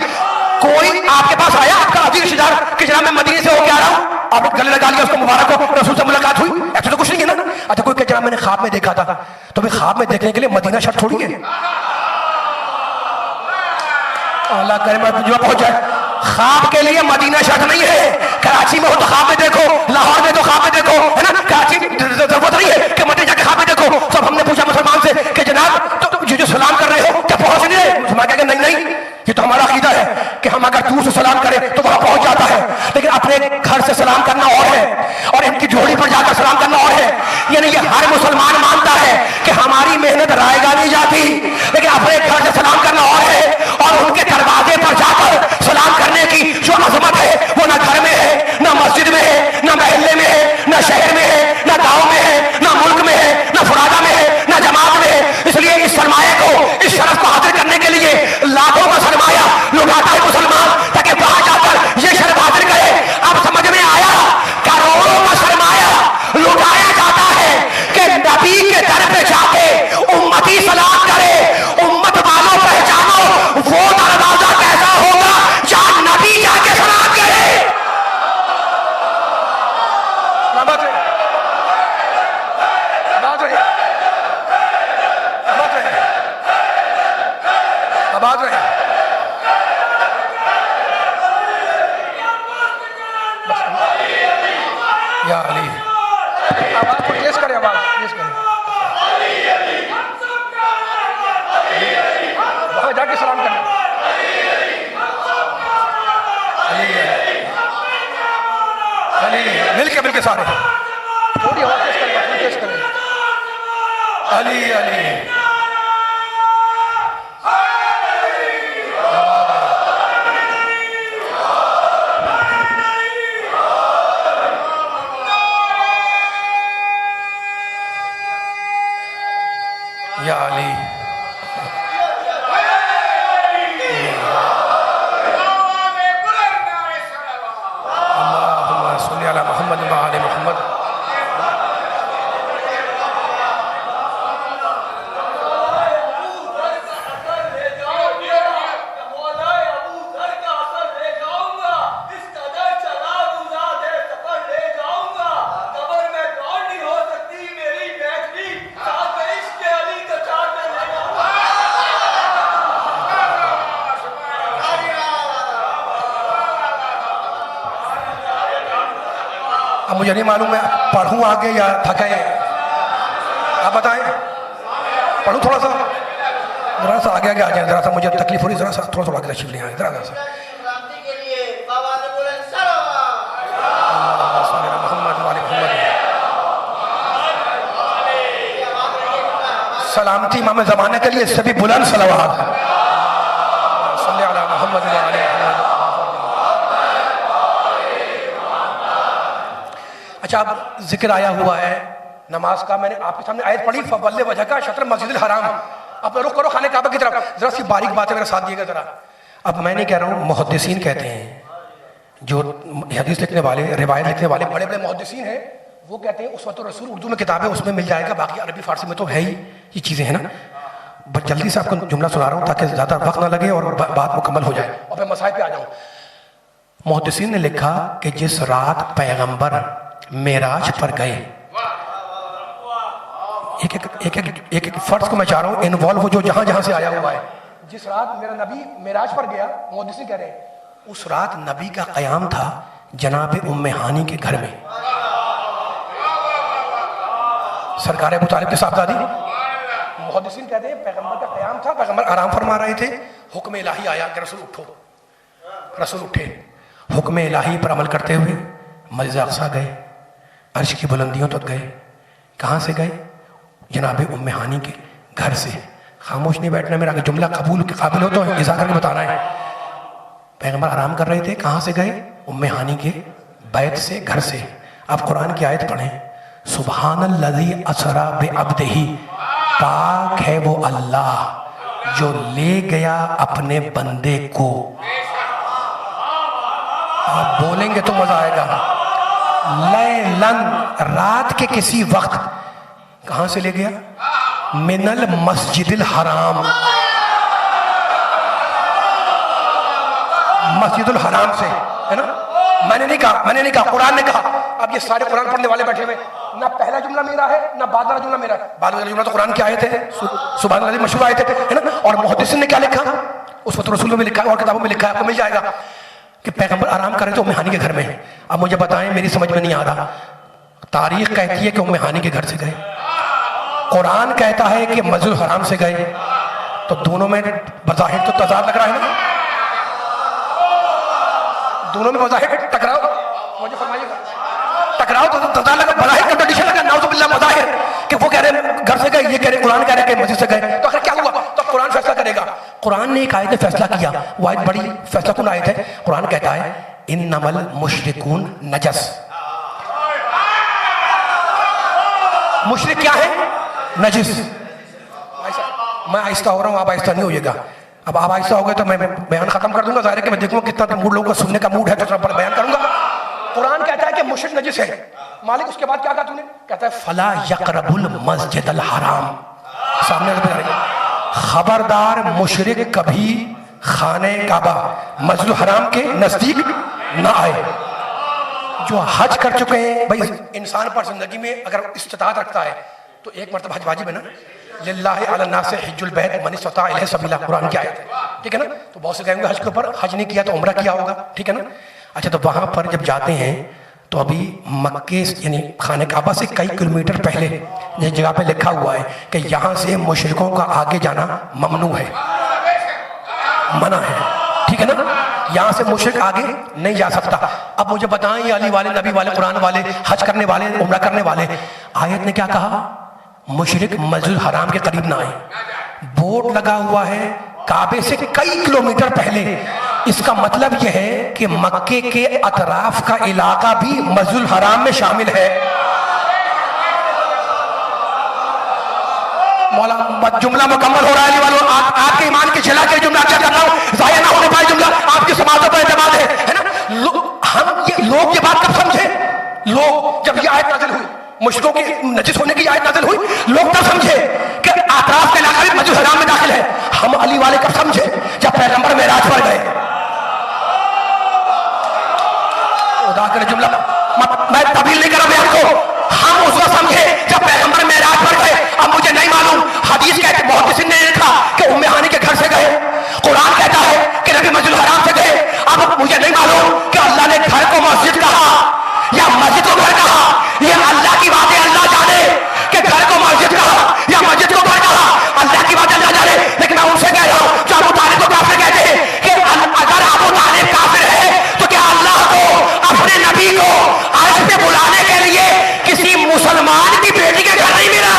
کوئی آپ کے پاس آیا آپ کا عزیز رشتہ دار کہ جناب میں مدینے سے ہو کے آ رہا ہوں، آپ گلے لگا لیا، اس کو مبارک ہو، رسول سے ملاقات ہوئی، ایسا تو کچھ نہیں ہے نا. اچھا کوئی کہ جناب میں نے خواب میں دیکھا تھا، تو بھی خواب میں دیکھنے کے لیے مدینہ شرط تھوڑی ہے. اللہ کرے میں پہنچ جائے. خواب کے لیے مدینہ شرط نہیں ہے. کراچی میں ہو تو خواب میں دیکھو، لاہور میں تو خواب میں دیکھو، ہے نا. کراچی ضرورت نہیں ہے کہ مدینہ جا کے خواب میں دیکھو. سب ہم نے پوچھا مسلمان سے کہ جناب تو جو سلام کر رہے ہو کیا پہنچ نہیں رہے؟ مسلمان کہا کہ نہیں، یہ تو ہمارا عقیدہ ہے کہ ہم اگر دور سے سلام کریں تو وہاں پہنچ جاتا ہے، لیکن اپنے گھر سے سلام کرنا اور ہے اور ان کی جھوڑی پر جا کر سلام کرنا اور ہے. یعنی یہ ہر مسلمان مانتا ہے کہ ہماری محنت رائے گا نہیں جاتی، لیکن اپنے گھر سے سلام کرنا اور ہے، اور ان کے دروازے پر جا کر سلام کرنے کی جو عظمت ہے وہ نہ گھر میں ہے، نہ مسجد میں ہے، نہ محلے میں ہے، نہ شہر میں ہے، نہ گاؤں میں ہے، نہ ملک میں ہے، نہ فرادہ میں ہے، نہ جماعت میں ہے. اس لیے اس سرمایہ کو، اس شرف کو حاصل کرنے کے لیے لاکھوں کا سرمایہ لٹاتا ہے مسلمان تاکہ وہاں جا کر یہ شرف حاصل کرے. اب سمجھ میں آیا؟ کروڑوں کا سرمایہ لٹایا جاتا ہے کہ نبی کے در پہ جا کے امتی سلام کرے. امت والوں پہچانو وہ دروازہ کیسا ہوگا جہاں نبی جا کے سلام کرے. یا علی آواز کو تیز کرے، آواز تیز کرے، وہاں جا کے سلام کریں. مل کے سارے تھوڑی آواز تیز کریں، تیز کریں. علی علی یا علی اللہم صلی علی محمد و آل محمد. اب مجھے نہیں معلوم میں پڑھوں آگے یا تھکے، آپ بتائیں. پڑھوں تھوڑا سا، ذرا سا آگے آگے آ جائیں، ذرا سا مجھے تکلیف ہو رہی، ذرا سا تھوڑا تھوڑا آگے تشریف لے آئیں، ذرا سا. سلامتی امام زمانہ کے لیے اس سے بھی بلند صلوات. صلی علی محمد و آل محمد. اچھا، اب ذکر آیا ہوا ہے نماز کا، میں نے آپ کے سامنے آیت پڑھی فَوَلِّ وَجْهَكَ شَطْرَ الْمَسْجِدِ الْحَرَامِ. اب رخ کرو خانہ کعبہ کی طرف. ذرا سی باریک باتیں میرے ساتھ دیے گا ذرا. اب میں نہیں کہہ رہا ہوں، محدثین کہتے ہیں، جو حدیث لکھنے والے، روایت لکھنے والے بڑے بڑے محدثین ہیں، وہ کہتے ہیں اسوۃ الرسول اردو میں کتاب ہے، اس میں مل جائے گا، باقی عربی فارسی میں تو ہے ہی یہ چیزیں ہیں نا. بس جلدی سے آپ کو جملہ سنا رہا ہوں تاکہ زیادہ وقت نہ لگے اور بات مکمل ہو جائے اور پھر مسائل پہ آ جاؤں. محدثین نے لکھا کہ جس رات پیغمبر معراج پر گئے، ایک فرض کو میں چاہ رہا ہوں انوالو ہو جو جہاں جہاں سے آیا ہوا ہے. جس رات میرا نبی معراج پر گیا، محدثین کہہ رہے ہیں اس رات نبی کا قیام تھا جناب ام ہانی کے گھر میں. سرکار ابو طالب کے صاحبزادی. محدثین کہتے ہیں پیغمبر کا قیام تھا، پیغمبر آرام فرما رہے تھے، حکم الہی آیا کہ رسول اٹھو. رسول اٹھے، حکم الہی پر عمل کرتے ہوئے مسجد اقصیٰ گئے، عرش کی بلندیوں تک گئے. کہاں سے گئے؟ جناب ام ہانی کے گھر سے. خاموش نہیں بیٹھنا، میرا جملہ قبول کے قابل ہو تو اضافہ کر کے بتانا ہے. پیغمبر آرام کر رہے تھے، کہاں سے گئے؟ ام ہانی کے بیت سے، گھر سے. آپ قرآن کی آیت پڑھیں، سبحان الذی اسری بعبدہ، پاک ہے وہ اللہ جو لے گیا اپنے بندے کو. آپ بولیں گے تو مزہ آئے گا. لیلن، رات کے کسی وقت. کہاں سے لے گیا؟ من المسجد الحرام، مسجد الحرام سے، ہے نا. میں نے نہیں کہا، قرآن نے کہا. اب یہ سارے قرآن پڑھنے والے بیٹھے ہوئے، نہ پہلا جملہ میرا ہے نہ بعد والا جملہ میرا ہے. بعد والا جملہ تو قرآن کی آیت ہے، سبحان اللہ مشہور آیت ہے نا. اور محدثین نے کیا لکھا؟ اس وقت رسولوں میں لکھا ہے اور کتابوں میں لکھا ہے، آپ کو مل جائے گا کہ پیغمبر آرام کر رہے تو ام ہانی کے گھر میں. اب مجھے بتائیں، میری سمجھ میں نہیں آ رہا. تاریخ کہتی ہے کہ ام ہانی کے گھر سے گئے، قرآن کہتا ہے کہ مسجد الحرام سے گئے، تو دونوں میں بظاہر تو تضاد لگ رہا ہے نا. دونوں میں بظاہر ٹکراؤ، مجھے فرمائیے گا ٹکراؤ تو تضاد لگا، بظاہر کنٹرڈکشن لگا. نعوذ باللہ مظاہر کہ وہ کہہ رہے ہیں گھر سے گئے، یہ کہہ رہے ہیں قرآن کہہ رہے ہیں کہ مسجد سے گئے. تو آخر کیا ہوا؟ تو قرآن فیصلہ کرے گا. قرآن نے ایک آیت فیصلہ کیا، وہ آیت بڑی فیصلہ کن آیت ہے. قرآن کہتا ہے انما المشرکون نجس. مشرک کیا ہے؟ نجس. میں آہستہ ہو رہا ہوں، آپ آہستہ نہیں ہوئیے گا. اب آپ آہستہ ہو گئے تو میں بیان ختم کر دوں گا. ظاہر ہے کہ میں دیکھوں گا کتنا موڈ لوگوں کا سننے کا موڈ ہے تو پر بیان کروں گا. قرآن کہتا ہے کہ مشرک نجس ہے. مالک اس کے بعد کیا کہا تو نے؟ کہتا ہے فلا یقرب المسجد الحرام. سامنے خبردار مشرک کبھی خانہ کعبہ مسجد الحرام کے نزدیک نہ آئے. جو حج کر چکے ہیں بھائی، انسان پر زندگی میں اگر استطاعت رکھتا ہے تو ایک مرتبہ حج واجب ہے نا. للہ علی الناس حج البیت من استطاع الیہ سبیلا، قرآن کی آیت ہے، ٹھیک ہے نا. تو بہت سے کہیں گے حج کے اوپر، حج نہیں کیا تو عمرہ کیا ہوگا، ٹھیک ہے نا. اچھا، تو وہاں پر جب جاتے ہیں تو ابھی مکے یعنی خانہ کعبہ سے کئی کلومیٹر پہلے یہ جگہ پہ لکھا ہوا ہے کہ یہاں سے مشرکوں کا آگے جانا ممنوع ہے، منع ہے، ٹھیک ہے نا. یہاں سے مشرک آگے نہیں جا سکتا. اب مجھے بتائیں، یہ علی والے، نبی والے، قرآن والے، حج کرنے والے، عمرہ کرنے والے، آیت نے کیا کہا؟ مشرک مسجد حرام کے قریب نہ آئے. بورڈ لگا ہوا ہے کعبے سے کئی کلومیٹر پہلے. اس کا مطلب یہ ہے کہ مکے کے اطراف کا علاقہ بھی مسجد حرام میں شامل ہے. مولا جملہ مکمل ہو رہا ہے والوں. آپ کے ایمان کی جلا کے جملہ کیا کر رہا ہوں, ضائع نہ ہونے پائے جملہ. آپ کی سماعتوں پر اعتماد ہے نا. لوگ یہ بات کب سمجھے؟ لوگ جب یہ آیت نازل ہوئی, مشرکوں کی نجس ہونے کی آیت نازل ہوئی, لوگ تب سمجھے کہ اطراف کا علاقہ بھی مسجد حرام میں داخل ہے. ہم علی والے کب سمجھے؟ جب پیغمبر معراج پر گئے. خدا کرے جملہ میں طویل نہیں کر رہا بیان کو. ہم اس وقت سمجھے جب پیغمبر معراج پر گئے. اب مجھے نہیں معلوم, حدیث کہتے ہیں بہت کسی نے لکھا کہ ام ہانی کے گھر سے گئے, قرآن کہتا ہے کہ نبی مسجد حرام سے گئے. اب مجھے نہیں معلوم کہ اللہ نے گھر کو مسجد کہا یا مسجد کو گھر کہا. یہ اللہ کی بات ہے, اللہ جانے کہ گھر کو مسجد کہا یا مسجد کو گھر کہا. اللہ کی بات اللہ جانے. لیکن میں ان سے کہہ رہا ہوں جو ابو طالب کو کافر کہتے ہیں کہ اگر ابو طالب کافر ہے تو کیا اللہ کو اپنے نبی کو عرش پہ بلانے کے لیے کسی مسلمان کی بیٹی کے گھر نہیں ملا؟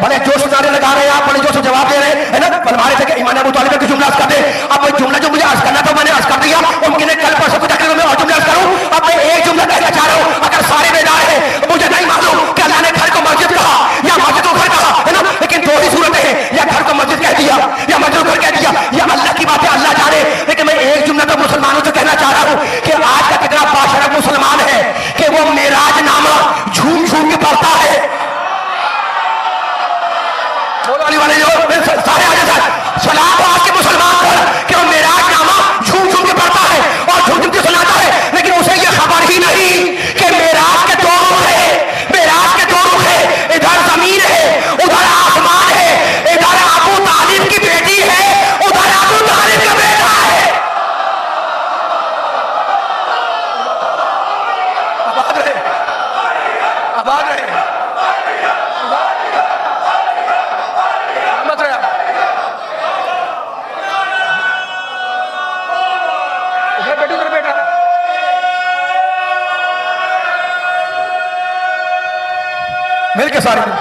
بڑے جوش سے نعرے لگا رہے ہیں آپ, بڑے جوش سے جواب دے رہے ہیں نا. ہمارے تھے کہ ایمان ابو طالب کے جملہ عرض کر دے. اب وہ جملہ جو مجھے عرض کرنا تھا میں نے عرض کر دیا. ممکن ہے کل پرسوں کچھ تقریبا میں اور جملہ عرض کروں. اب میں ایک جملہ کہنا چاہ رہا ہوں. اگر سارے بیدار ہیں, مجھے نہیں معلوم کہ اللہ نے گھر کو مسجد کہا یا مسجد کو گھر کہا ہے نا. لیکن دو ہی صورتیں ہیں, یا گھر کو مسجد کہہ دیا یا مسجد کو گھر کہہ دیا, یا اللہ کی بات ہے اللہ جانے. لیکن میں ایک جملہ تو مسلمانوں سے کہنا چاہ رہا ہوں کہ آج کا کتنا باشرف مسلمان ہے کہ وہ معراج نامہ جھوم جھوم کے پڑھتا ہے. والے جو سارے آگے ساتھ سلام آج کے مسلمان پر کہ وہ معراج نامہ جھوم جھوم کے پڑھتا ہے اور جھوم جھوم کے سناتا ہے. لیکن اسے یہ خبر ہی نہیں کہ معراج کے دو رخ ہے. معراج کے دو رخ ہے, ادھر زمین ہے ادھر آسمان ہے, ادھر ابو طالب کی بیٹی ہے ادھر ابو طالب کا بیٹا ہے. آباد رہے, آباد رہے. مل کے سارے میں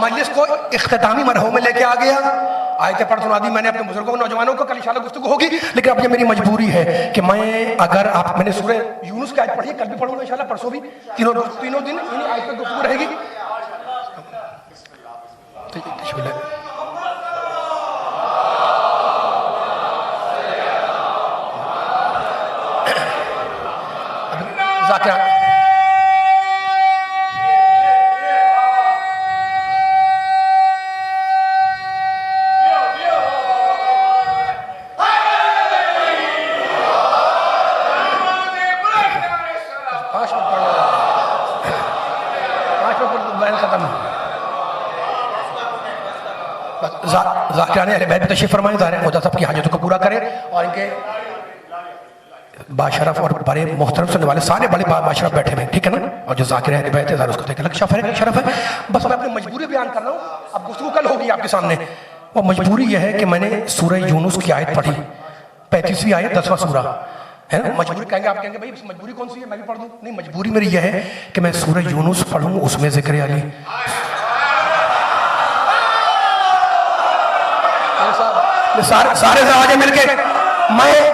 مجلس کو اختتامی مرحلے میں لے کے آ گیا. آیتیں پڑھ سنا دی میں نے اپنے بزرگوں نوجوانوں کو. کل انشاءاللہ گفتگو ہوگی, لیکن اب یہ میری مجبوری ہے کہ میں اگر آپ میں نے سورہ یونس کی آیت پڑھی ہے, کل بھی پڑھوں گا انشاءاللہ, پرسوں بھی, تینوں دن انہی آیت پر گفتگو رہے گی. ذاکرہ ذاکران اہل بیت تشریف فرمائیں, ظاہر ہے خدا سب کی حاجتوں کو پورا کرے اور ان کے باشرف اور بڑے محترم سننے والے سارے بڑے باشرف بیٹھے ہوئے, ٹھیک ہے نا. اور جو ذاکر اہل بیت ہے ظاہر اس کو دیکھ الگ شرف ہے. بس میں اپنی مجبوری بیان کر رہا ہوں, اب گفتگو کل ہوگی آپ کے سامنے. وہ مجبوری یہ ہے کہ میں نے سورہ یونس کی آیت پڑھی, 35ویں آیت 10واں سورہ ہے نا. مجبوری کہیں گے آپ, کہیں گے بھائی مجبوری کون سی ہے, میں بھی پڑھ دوں. نہیں, مجبوری میری یہ ہے کہ میں سورہ یونس پڑھوں, اس میں ذکر علی. سارے دروازے مل کے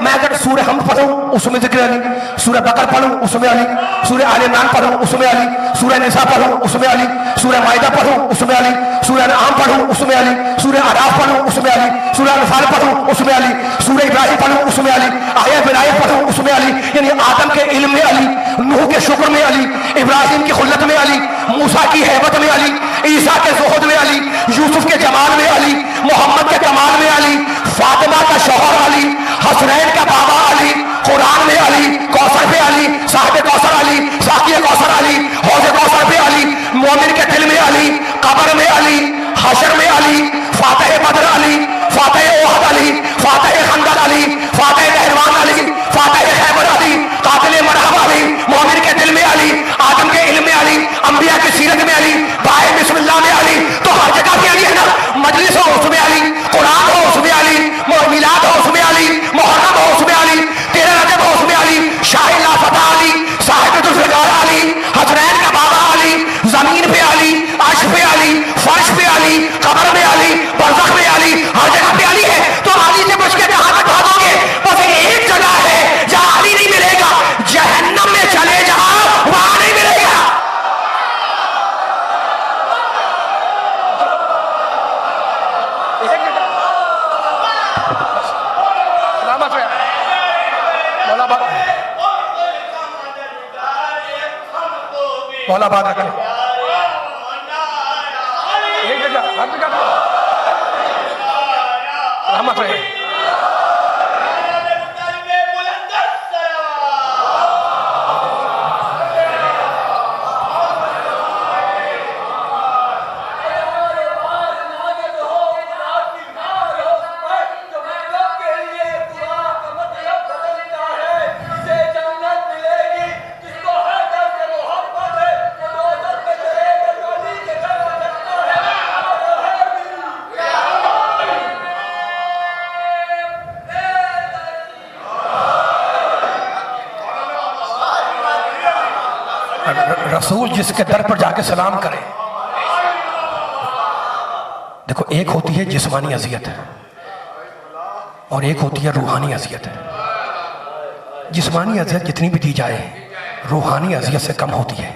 میں اگر سورہ حمد پڑھوں اس میں ذکر علی، سورہ بقر پڑھوں اس میں علی، سورہ آل عمران پڑھوں اس میں علی، سورہ نساء پڑھوں اس میں علی، سورہ مائدہ پڑھوں اس میں علی، سورہ انعام پڑھوں اس میں علی، سورہ اعراف پڑھوں اس میں علی، سورہ انفال پڑھوں اس میں علی، سورہ ابراہیم پڑھوں اس میں علی، آیہ ولایت پڑھوں اس میں علی، یعنی آدم کے علم میں علی، نوح کے شکر میں علی، ابراہیم کی خلت میں علی، موسیٰ کی ہیبت میں علی، عیسیٰ کے زہد میں علی، یوسف کے جمال میں علی، محمد کے کمال میں علی، فاطمہ کا شوہر علی، حسنین کا بابا علی، قرآن میں علی، کوثر پہ علی، صاحب کوثر علی، ساقی کوثر علی، حوض کوثر پہ علی، مومن کے دل میں علی، قبر میں علی، حشر میں علی، فاتح بدر علی، فاتح احد علی، فاتح خندق علی، فاتح نہروان علی، فاتح خیبر علی، قاتل مرحب علی، مومن کے دل میں علی، آدم کے علم میں علی، انبیاء کی سیرت میں علی، بائے بسم اللہ میں علی، تو ہر جگہ پہ علی ہے نا، مجلس ہو اس میں علی، قرآن ہو اس میں علی، میلاد ہو اس میں علی، محرم ہو اس میں علی، 13 رجب ہو اس میں علی، شاہ لافتہ علی، صاحب ذوالفقار علی، حسنین کا بابا علی، زمین پہ علی، عرش پہ علی، فرش پہ علی، قبر میں علی، برزخ میں علی، ہر جگہ پہ علی ہے، تو علی سے بچ کے کہاں تک بھاگو گے؟ بس ایک جگہ ہے جہاں علی نہیں ملے گا، جہنم میں چلے جہاں وہاں نہیں ملے گا۔ مولا بات رکھیں ایک جگہ ہر جگہ رحمت رہے۔ رسول جس کے در پر جا کے سلام کرے، دیکھو ایک ہوتی ہے جسمانی اذیت اور ایک ہوتی ہے روحانی اذیت۔ جسمانی اذیت جتنی بھی دی جائے روحانی اذیت سے کم ہوتی ہے۔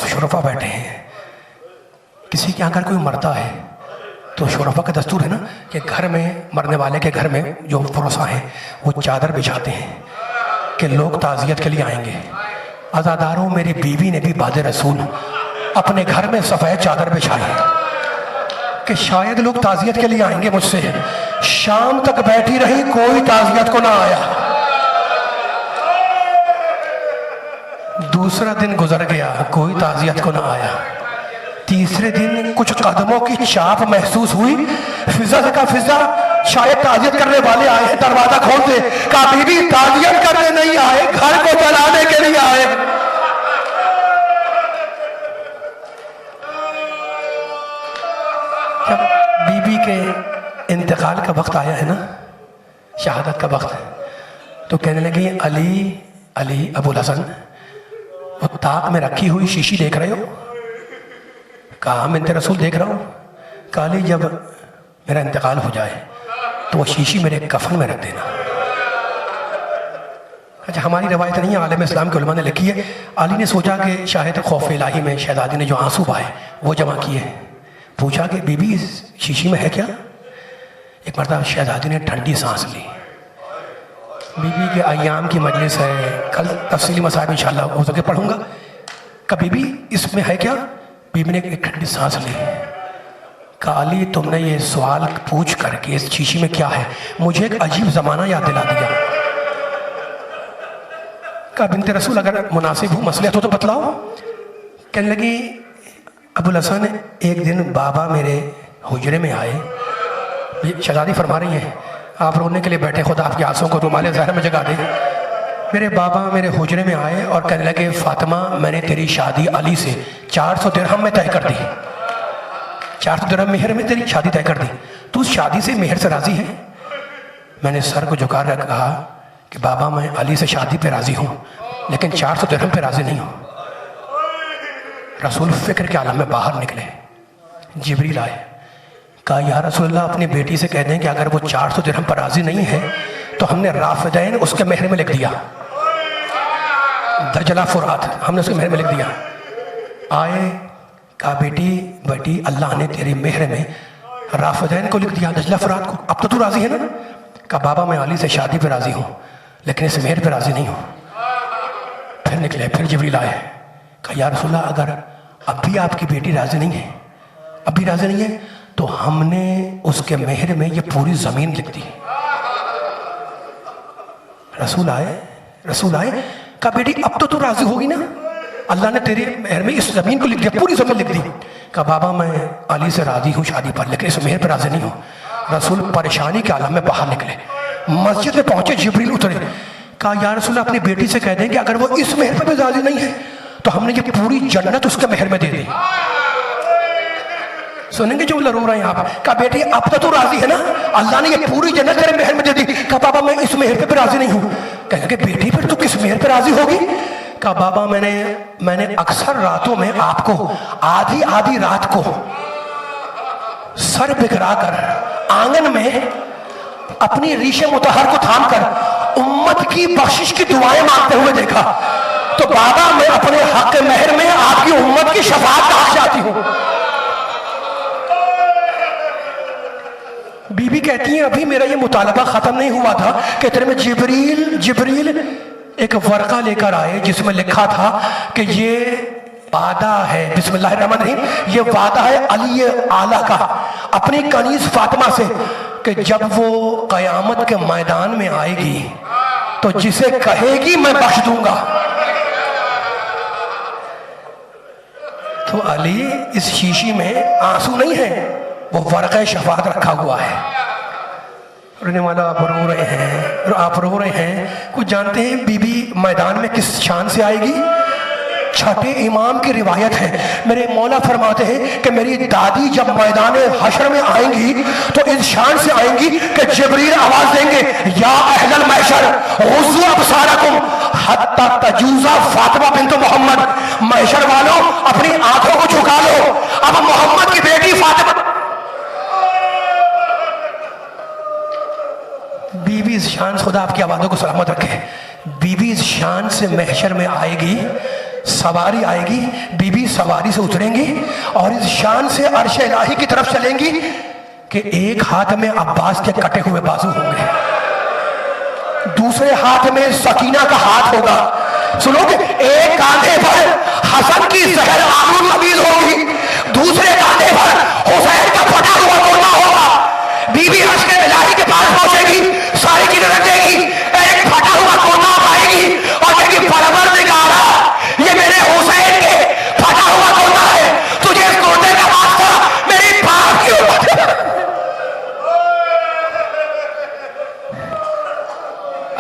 شرفا بیٹھے ہیں، کسی کے اگر کوئی مرتا ہے تو شرفا کا دستور ہے نا کہ گھر میں مرنے والے کے گھر میں جو پروسا ہیں وہ چادر بچھاتے ہیں کہ لوگ تعزیت کے لیے آئیں گے۔ عزاداروں، میری بیوی نے بھی بعد رسول اپنے گھر میں سفید چادر بچھائی کہ شاید لوگ تعزیت کے لیے آئیں گے مجھ سے۔ شام تک بیٹھی رہی، کوئی تعزیت کو نہ آیا۔ دوسرا دن گزر گیا، کوئی تعزیت کو نہ آیا۔ تیسرے دن کچھ قدموں کی چاپ محسوس ہوئی، فضا سے کہا فضا شاید تعزیت کرنے والے آئے ہیں، دروازہ کھول دے۔ کہا بی بی تعزیت کرنے نہیں آئے، گھر کو جلانے کے لیے آئے۔ جب بی بی کے انتقال کا وقت آیا ہے نا، شہادت کا وقت، تو کہنے لگی علی ابو الحسن وہ طاق میں رکھی ہوئی شیشی دیکھ رہے ہو؟ کہا میں انت رسول دیکھ رہا ہوں۔ کہا علی جب میرا انتقال ہو جائے تو وہ شیشی میرے کفن میں رکھ دینا۔ اچھا ہماری روایت نہیں ہے، عالم اسلام کے علماء نے لکھی ہے۔ علی نے سوچا کہ شاید خوف الہی میں شہزادی نے جو آنسو بہائے وہ جمع کیے، پوچھا کہ بی بی اس شیشی میں ہے کیا؟ ایک مرتبہ شہزادی نے ٹھنڈی سانس لی۔ بی بی کے ایام کی مجلس ہے، کل تفصیلی مسائل انشاءاللہ ہو سکے پڑھوں گا۔ کہا بی بی اس میں ہے کیا؟ بی بی نے ایک ٹھنڈی سانس لی۔ کہا علی تم نے یہ سوال پوچھ کر کے اس شیشی میں کیا ہے مجھے ایک عجیب زمانہ یاد دلا دیا۔ کہا بنت رسول اگر مناسب ہو مصلحت ہو تو بتلاؤ۔ کہنے لگی ابو الحسن ایک دن بابا میرے حجرے میں آئے، شہزادی فرما رہی ہیں آپ رونے کے لیے بیٹھے، خدا آپ کی آنسوں کو رومال ظاہر میں جگا دے۔ میرے بابا میرے حجرے میں آئے اور کہنے لگے فاطمہ میں نے تیری شادی علی سے 400 درہم میں طے کر دی، 400 درہم مہر میں تیری شادی طے کر دی، تو اس شادی سے مہر سے راضی ہے؟ میں نے سر کو جھکا کر کہا کہ بابا میں علی سے شادی پہ راضی ہوں لیکن 400 درہم پہ راضی نہیں ہوں۔ رسول فکر کے عالم میں باہر نکلے، جبریل آئے، کہا یا رسول اللہ اپنی بیٹی سے کہہ دیں کہ اگر وہ 400 درہم پر راضی نہیں ہے تو ہم نے رافدین اس کے مہر میں لکھ دیا، دجلہ فرات ہم نے اس کے مہر میں لکھ دیا۔ آئے کہا بیٹی اللہ نے تیری مہر میں رافدین کو لکھ دیا، دجلہ فرات کو، اب تو راضی ہے نا؟ کہا بابا میں علی سے شادی پہ راضی ہوں لیکن اس مہر پہ راضی نہیں ہوں۔ پھر نکلے، پھر جبریل آئے، کہا یا رسول اللہ اگر اب بھی آپ کی بیٹی راضی نہیں ہے، اب بھی راضی نہیں ہے، تو ہم نے اس کے مہر میں یہ پوری زمین لکھ دی۔ رسول آئے کہا بیٹی اب تو راضی ہوگی نا؟ اللہ نے تیرے مہر میں اس زمین کو لکھ دیا، پوری زمین لکھ دی۔ کہا بابا میں علی سے راضی ہوں شادی پر لیکن اس مہر پر راضی نہیں ہوں۔ رسول پریشانی کے عالم میں باہر نکلے، مسجد میں پہنچے، جبریل اترے، کہا یا رسول اللہ اپنی بیٹی سے کہہ دیں کہ اگر وہ اس مہر پر بھی راضی نہیں ہے تو ہم نے یہ پوری جنت اس کے مہر میں دے دی۔ سنیں گے جو رو رہے ہیں آپ؟ کہا بیٹی اب تو راضی ہے نا؟ اللہ نے یہ پوری جنت تیرے مہر میں دے دی۔ کہا بابا میں اس مہر پہ بھی راضی نہیں ہوں۔ کہنے کہ بیٹی پھر تو کس مہر پہ راضی ہوگی؟ کہا بابا میں نے اکثر راتوں میں آپ کو آدھی رات کو سر بکھرا کر آنگن میں اپنی ریش مطہر کو تھام کر امت کی بخشش کی دعائیں مانگتے ہوئے دیکھا، تو بابا میں اپنے حق مہر میں آپ کی امت کی شفاعت کا حق چاہتی ہوں۔ بی بی کہتی ہیں ابھی میرا یہ مطالبہ ختم نہیں ہوا تھا کہ تیرے میں جبریل ایک ورقہ لے کر آئے جس میں لکھا تھا کہ یہ وعدہ ہے، بسم اللہ الرحمن الرحیم، یہ وعدہ ہے علی اعلیٰ کا اپنی کنیز فاطمہ سے کہ جب وہ قیامت کے میدان میں آئے گی تو جسے کہے گی میں بخش دوں گا۔ تو علی اس شیشی میں آنسو نہیں ہے، وہ ورقہ شفاعت رکھا ہوا ہے۔ رہنے والا آپ رو رہے ہیں، کچھ جانتے ہیں بی بی میدان میں کس شان سے آئے گی؟ چھٹے امام کی روایت ہے، میرے مولا فرماتے ہیں کہ میری دادی جب میدان حشر میں آئیں گی تو اس شان سے آئیں گی کہ جبریل آواز دیں گے یا اہل المحشر غضوا ابصارکم حتی تجوز فاطمہ بنت محمد، محشر والوں اپنی آنکھوں کو جھکا لو، اب محمد کی بیٹی فاطمہ۔ بی بی اس شان، خدا آپ کی آوازوں کو سلامت رکھے، بی بی اس شان سے محشر میں آئے گی، سواری آئے گی، بی بی سواری سے اتریں گی اور اس شان سے عرش الہی کی طرف چلیں گی کہ ایک ہاتھ میں عباس کے کٹے ہوئے بازو ہوں گے، دوسرے ہاتھ میں سکینہ کا ہاتھ ہوگا، سنو کہ ایک کاندھے پر حسن کی زہر آلود نبیل ہوگی، دوسرے کاندھے پر حسین کا پھٹا ہوا مرنا ہوگا۔ بی بی عرش الہی کے پاس پہنچے گی، ساری کی نظر دے گی، ایک پھٹا ہوا کونا پائے گی اور کہے گی پروردگارا یہ میرے حسین کے پھٹا ہوا کونا ہے، تجھے اس کونے کا واسطہ میری باپ کی امت۔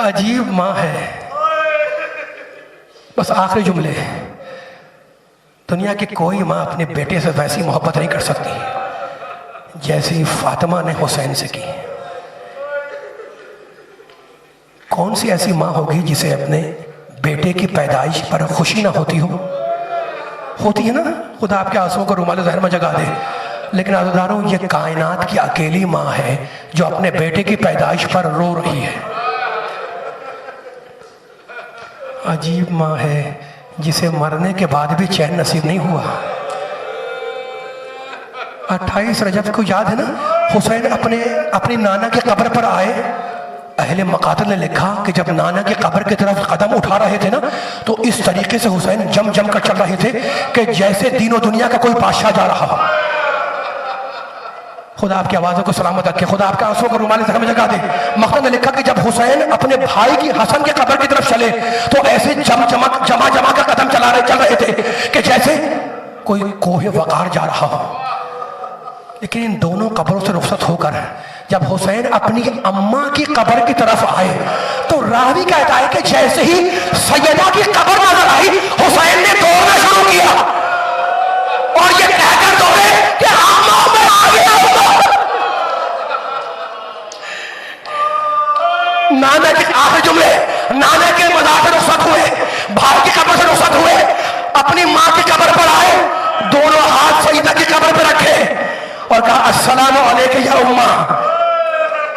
عجیب ماں ہے۔ بس آخری جملے، دنیا کی کوئی ماں اپنے بیٹے سے ویسی محبت نہیں کر سکتی جیسی فاطمہ نے حسین سے کی۔ کون سی ایسی ماں ہوگی جسے اپنے بیٹے کی پیدائش پر خوشی نہ ہوتی ہو؟ ہوتی ہے نا، خدا آپ کے آنسوؤں کو رومال زہر میں جگا دے، لیکن عزیزانو یہ کائنات کی اکیلی ماں ہے جو اپنے بیٹے کی پیدائش پر رو رہی ہے۔ عجیب ماں ہے جسے مرنے کے بعد بھی چین نصیب نہیں ہوا۔ 28 رجب کو یاد ہے نا، حسین اپنی نانا کی قبر پر آئے، اہل مقاتل نے لکھا کہ جب نانا کی قبر کی طرف قدم اٹھا رہے تھے نا تو اس طریقے سے حسین جم کر چل رہے تھے کہ جیسے دین و دنیا کا کوئی بادشاہ جا رہا ہو۔ خدا آپ کی آوازوں کو سلامت رکھے، خدا آپ کے آنسوؤں کو رومال زہر میں جگا دے۔ مقتل نے لکھا کہ جب حسین اپنے بھائی کی حسن کے قبر کی طرف چلے تو ایسے جمع کا قدم چل رہے تھے کہ جیسے کوئی کوہ وقار جا رہا ہو۔ لیکن ان دونوں قبروں سے رخصت ہو کر جب حسین اپنی اماں کی قبر کی طرف آئے تو راوی کہتا ہے کہ جیسے ہی سیدہ کی قبر نظر آئی حسین نے دوڑنا شروع کیا اور یہ کہہ کر دوڑے کہ اماں میں آ گیا۔ نانا کے آخری جملے، نانا کے مزار سے رخصت ہوئے، بھائی کی قبر سے رخصت ہوئے، اپنی ماں کی قبر پر آئے، دونوں ہاتھ سیدہ کی قبر پر رکھے اور کہا السلام علیکم یا اماں،